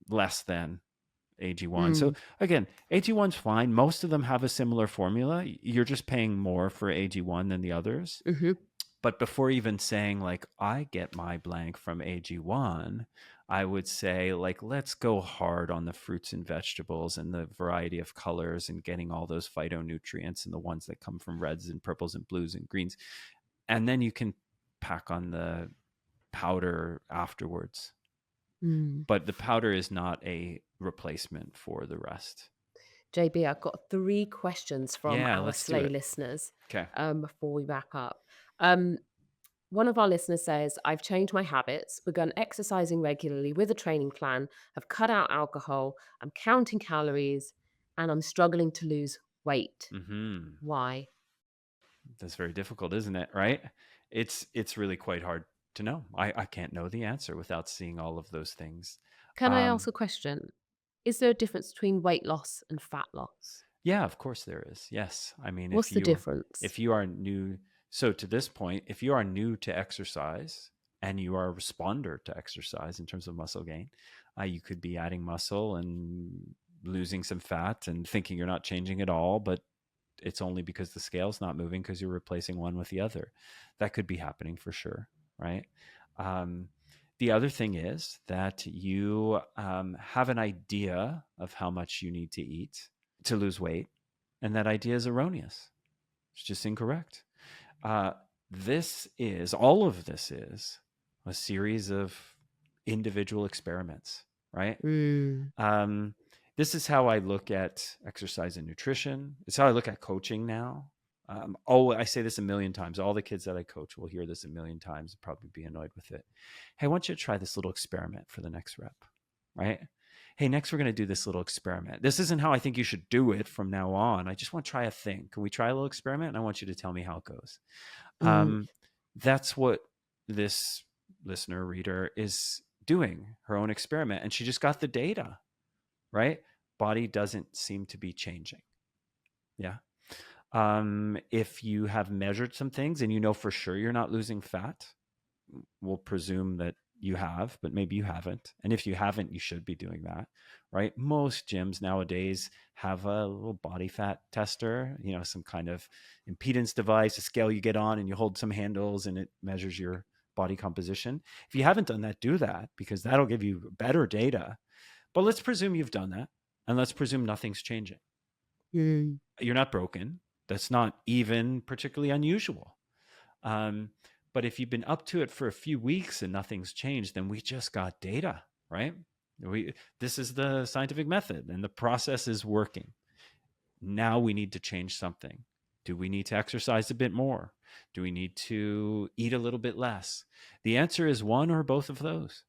less than AG1. So again, AG1's fine. Most of them have a similar formula. You're just paying more for AG1 than the others. Mm-hmm. But before even saying like, I get my blank from AG1, I would say like, let's go hard on the fruits and vegetables and the variety of colors and getting all those phytonutrients and the ones that come from reds and purples and blues and greens. And then you can pack on the powder afterwards. Mm. But the powder is not a replacement for the rest. JB, I've got 3 questions from Yeah, our let's do Slay it. listeners Okay. before we wrap up. Um, One of our listeners says, I've changed my habits, begun exercising regularly with a training plan, have cut out alcohol, I'm counting calories, and I'm struggling to lose weight. Mm-hmm. Why? That's very difficult, isn't it? Right? It's really quite hard to know. I can't know the answer without seeing all of those things. Can I ask Um, a question? Is there a difference between weight loss and fat loss? yeah, of course there is. Yes. I mean, What's the difference? if you are new, so to this point, if you are new to exercise and you are a responder to exercise in terms of muscle gain, you could be adding muscle and losing some fat and thinking you're not changing at all, but it's only because the scale's not moving because you're replacing one with the other. That could be happening for sure, right? Um, the other thing is that you have an idea of how much you need to eat to lose weight, and that idea is erroneous. It's just incorrect. Uh, all of this is a series of individual experiments, right? Mm. This is how I look at exercise and nutrition. It's how I look at coaching now. I say this a million times. All the kids that I coach will hear this a million times and probably be annoyed with it. Hey, I want you to try this little experiment for the next rep, right? Hey, next we're going to do this little experiment. This isn't how I think you should do it from now on. I just want to try a thing. Can we try a little experiment? And I want you to tell me how it goes. Mm. That's what this listener reader is doing, her own experiment. And she just got the data, right? Body doesn't seem to be changing. Yeah. If you have measured some things and you know for sure you're not losing fat, we'll presume that you have, but maybe you haven't. And if you haven't, you should be doing that, right? Most gyms nowadays have a little body fat tester, some kind of impedance device, a scale you get on and you hold some handles and it measures your body composition. If you haven't done that, do that because that'll give you better data. But let's presume you've done that and let's presume nothing's changing. Mm. You're not broken. That's not even particularly unusual. But if you've been up to it for a few weeks and nothing's changed, then we just got data, right? This is the scientific method and the process is working. Now we need to change something. Do we need to exercise a bit more? Do we need to eat a little bit less? The answer is one or both of those.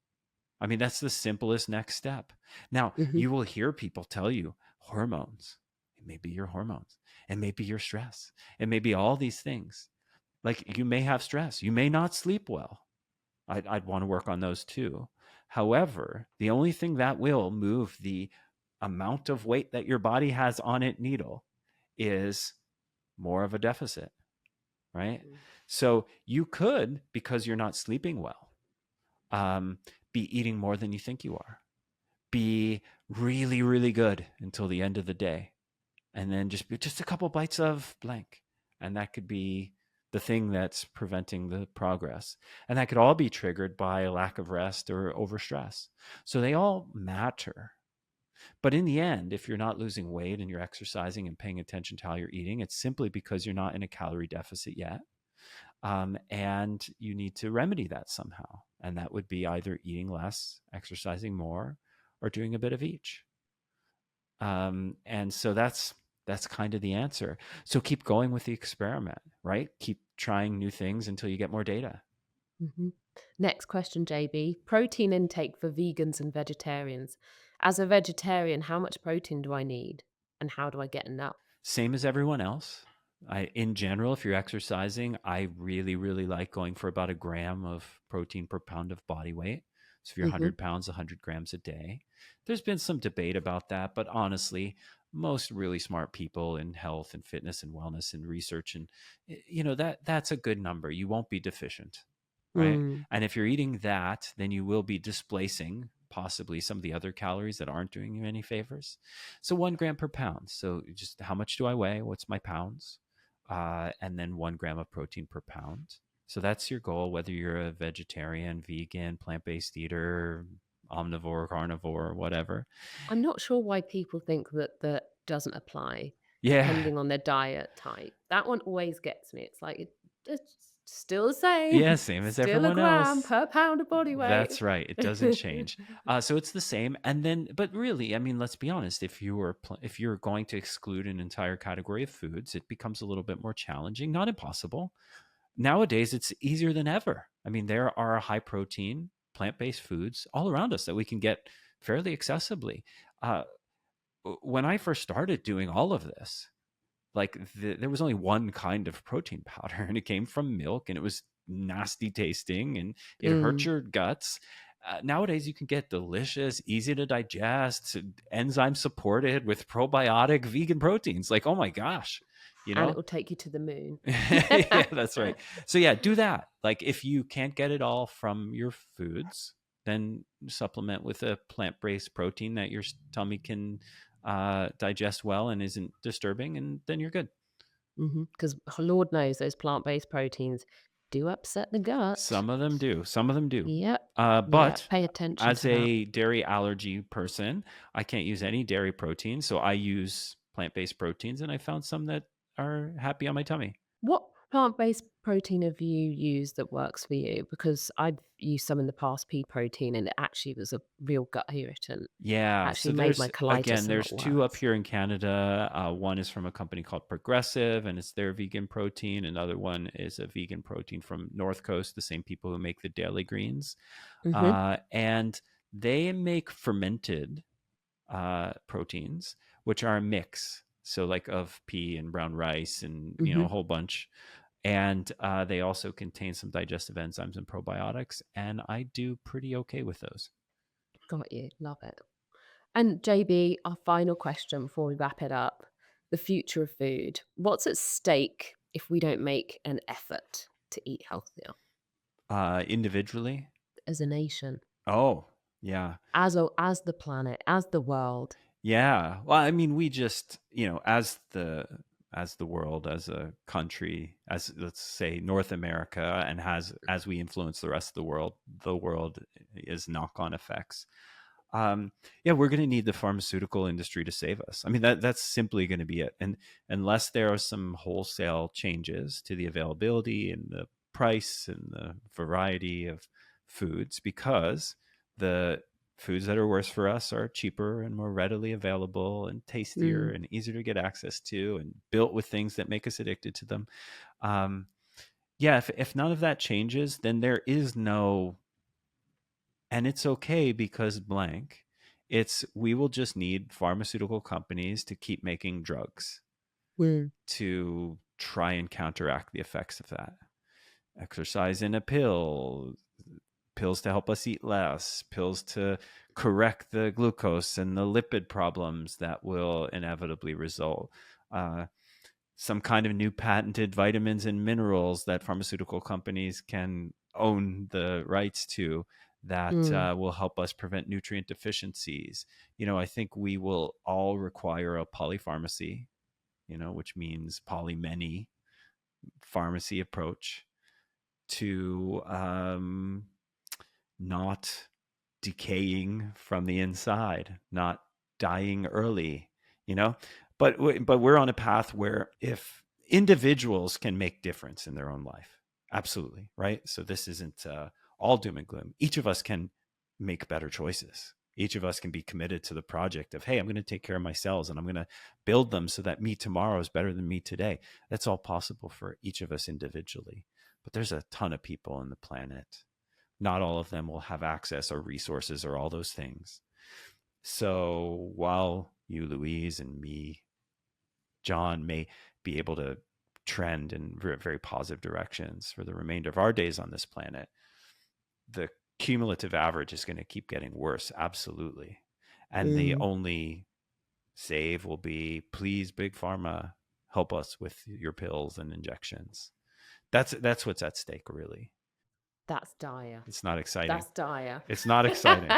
I mean, that's the simplest next step. Now, Mm-hmm. you will hear people tell you hormones. It may be your hormones. It may be your stress. It may be all these things. Like you may have stress. You may not sleep well. I'd want to work on those too. However, the only thing that will move the amount of weight that your body has on it needle is more of a deficit, right? Mm. So you could, because you're not sleeping well, be eating more than you think you are. Be really, really good until the end of the day. And then just a couple bites of blank. And that could be the thing that's preventing the progress. And that could all be triggered by a lack of rest or overstress. So they all matter. But in the end, if you're not losing weight and you're exercising and paying attention to how you're eating, it's simply because you're not in a calorie deficit yet. And you need to remedy that somehow. And that would be either eating less, exercising more, or doing a bit of each. And so that's kind of the answer. So keep going with the experiment, right? Keep trying new things until you get more data. Mm-hmm. Next question, JB. Protein intake for vegans and vegetarians. As a vegetarian, how much protein do I need? And how do I get enough? Same as everyone else. In general, if you're exercising, I really, really like going for about 1 gram of protein per pound of body weight. So if you're 100 pounds, 100 grams a day. There's been some debate about that, but honestly, most really smart people in health and fitness and wellness and research and that's a good number. You won't be deficient, right? Mm. And if you're eating that, then you will be displacing possibly some of the other calories that aren't doing you any favors. So 1 gram per pound. So just how much do I weigh? What's my pounds? And then 1 gram of protein per pound. So that's your goal, whether you're a vegetarian, vegan, plant-based eater, omnivore, carnivore, whatever. I'm not sure why people think that doesn't apply Yeah. depending on their diet type. That one always gets me. It's like, Still the same. Yeah, same as Still a everyone gram else. per pound of body weight. That's right. It doesn't change. So it's the same. And then, but really, I mean, let's be honest. If you're going to exclude an entire category of foods, it becomes a little bit more challenging. Not impossible. Nowadays, it's easier than ever. I mean, there are high protein plant-based foods all around us that we can get fairly accessibly. Uh, when I first started doing all of this, like there was only one kind of protein powder, and it came from milk, and it was nasty tasting, and it hurt your guts. Nowadays, you can get delicious, easy to digest, enzyme supported with probiotic vegan proteins. Like, oh my gosh, And it will take you to the moon. Yeah, that's right. So yeah, do that. Like, if you can't get it all from your foods, then supplement with a plant-based protein that your tummy can digest well and isn't disturbing, and then you're good. Because Lord knows those plant-based proteins do upset the gut. Some of them do. Some of them do. Yep. But pay attention as to that. a dairy allergy person, I can't use any dairy protein, so I use plant-based proteins, and I found some that are happy on my tummy. What plant-based protein have you used that works for you? Because I've used some in the past, pea protein, and it actually was a real gut irritant. Yeah, so Actually made my colitis there's a lot two up worse. here in Canada. One is from a company called Progressive, and it's their vegan protein. Another one is a vegan protein from North Coast, the same people who make the Daily Greens. And they make fermented proteins, which are a mix. So like of pea and brown rice and, a whole bunch. And they also contain some digestive enzymes and probiotics. And I do pretty okay with those. Got you. Love it. And JB, our final question before we wrap it up. The future of food. What's at stake if we don't make an effort to eat healthier? Individually? As a nation. Oh, yeah. As the planet, as the world. Yeah. Well, I mean, we just, as the world, as a country, as let's say North America, and as we influence the rest of the world is knock-on effects. Yeah, we're going to need the pharmaceutical industry to save us. I mean, that's simply going to be it. And unless there are some wholesale changes to the availability and the price and the variety of foods, because the foods that are worse for us are cheaper and more readily available and tastier and easier to get access to and built with things that make us addicted to them. Yeah, if none of that changes, then there is no, and it's okay because blank. We will just need pharmaceutical companies to keep making drugs to try and counteract the effects of that. Exercise in a pill, pills to help us eat less, pills to correct the glucose and the lipid problems that will inevitably result. Some kind of new patented vitamins and minerals that pharmaceutical companies can own the rights to that will help us prevent nutrient deficiencies. I think we will all require a polypharmacy, which means poly-many pharmacy approach to not decaying from the inside, not dying early, but we're on a path where if individuals can make difference in their own life, absolutely, right? So this isn't all doom and gloom. Each of us can make better choices. Each of us can be committed to the project of, hey, I'm going to take care of my cells and I'm going to build them so that me tomorrow is better than me today. That's all possible for each of us individually. But there's a ton of people on the planet. Not all of them will have access or resources or all those things. So while you, Louise, and me, John, may be able to trend in very positive directions for the remainder of our days on this planet, the cumulative average is going to keep getting worse. Absolutely. And the only save will be, please, Big Pharma, help us with your pills and injections. That's what's at stake, really. That's dire. It's not exciting. That's dire. It's not exciting,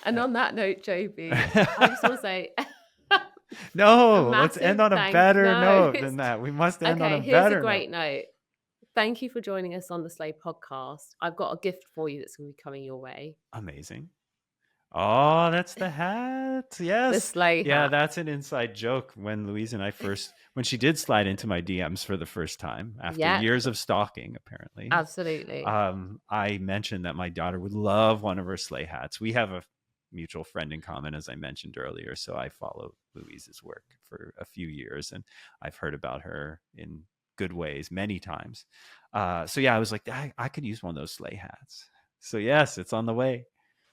And on that note, JB, I just want to say no, let's end on a better note than that. We must end on a better note. Here's a great note. Thank you for joining us on the Slay podcast. I've got a gift for you that's going to be coming your way. Amazing. Oh, that's the hat. The Yes. sleigh Yeah, hat. that's an inside joke when Louise and I first, when she did slide into my DMs for the first time after Yeah, years of stalking, apparently. absolutely. I mentioned that my daughter would love one of her sleigh hats. We have a mutual friend in common, as I mentioned earlier. So I follow Louise's work for a few years, and I've heard about her in good ways many times. So yeah, I was like, I could use one of those sleigh hats. So yes, it's on the way.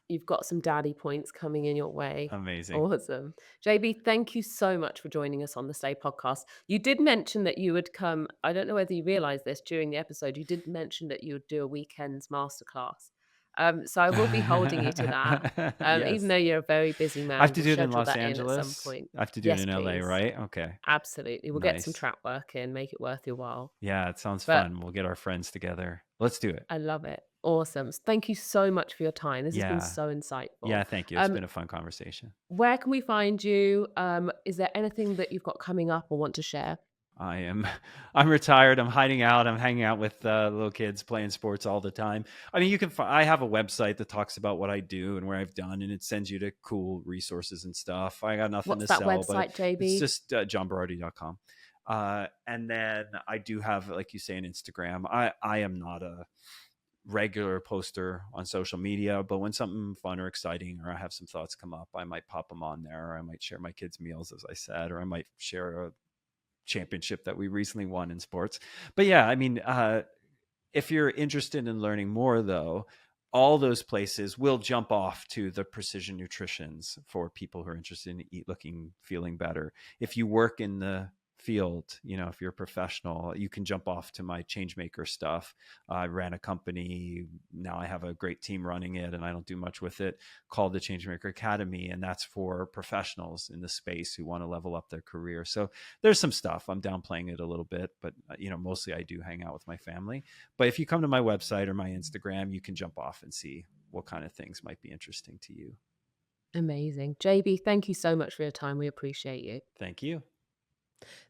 You've got some daddy points coming in your way. Amazing. Awesome. JB, thank you so much for joining us on the Slay podcast. You did mention that you would come. I don't know whether you realized this during the episode. You did mention that you would do a weekend's masterclass. So I will be holding you to that. Even Yes. though you're a very busy I have man, to we'll do it in schedule Los that in at some Angeles. point. I have to do it Yes, in LA, please. right? Okay. Absolutely. We'll get some Nice. trap work in, make it worth your while. Yeah, it sounds But fun. We'll get our friends together. Let's do it. I love it. Awesome. Thank you so much for your time. This has been Yeah. so insightful. Yeah, thank you. It's been a fun conversation. Where can we find you? Is there anything that you've got coming up or want to share? I'm retired. I'm hiding out. I'm hanging out with little kids playing sports all the time. I mean, I have a website that talks about what I do and where I've done, and it sends you to cool resources and stuff. I got nothing What's to that sell, but website, it's JB? just johnberardi.com. And then I do have, like you say, an Instagram. I am not a regular poster on social media, but when something fun or exciting or I have some thoughts come up, I might pop them on there, or I might share my kids' meals, as I said, or I might share a championship that we recently won in sports. But yeah, I mean, if you're interested in learning more, though, all those places will jump off to the precision nutritions for people who are interested in looking, feeling better. If you work in the field, if you're a professional, you can jump off to my changemaker stuff. I ran a company. Now I have a great team running it, and I don't do much with it, called the Changemaker Academy. And that's for professionals in the space who want to level up their career. So there's some stuff. I'm downplaying it a little bit, but mostly I do hang out with my family. But if you come to my website or my Instagram, you can jump off and see what kind of things might be interesting to you. Amazing. JB, thank you so much for your time. We appreciate you. Thank you.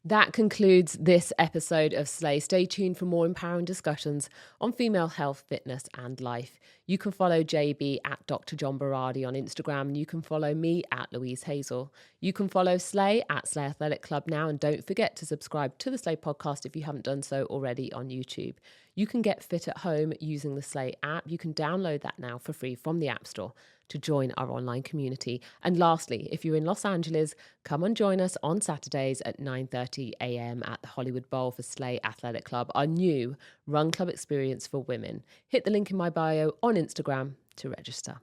That concludes this episode of Slay. Stay tuned for more empowering discussions on female health, fitness, and life. You can follow JB at Dr. John Berardi on Instagram, and you can follow me at Louise Hazel. You can follow Slay at Slay Athletic Club now, and don't forget to subscribe to the Slay podcast if you haven't done so already on YouTube. You can get fit at home using the Slay app. You can download that now for free from the App Store to join our online community. And lastly, if you're in Los Angeles, come and join us on Saturdays at 9:30 a.m. at the Hollywood Bowl for Slay Athletic Club, our new run club experience for women. Hit the link in my bio on Instagram to register.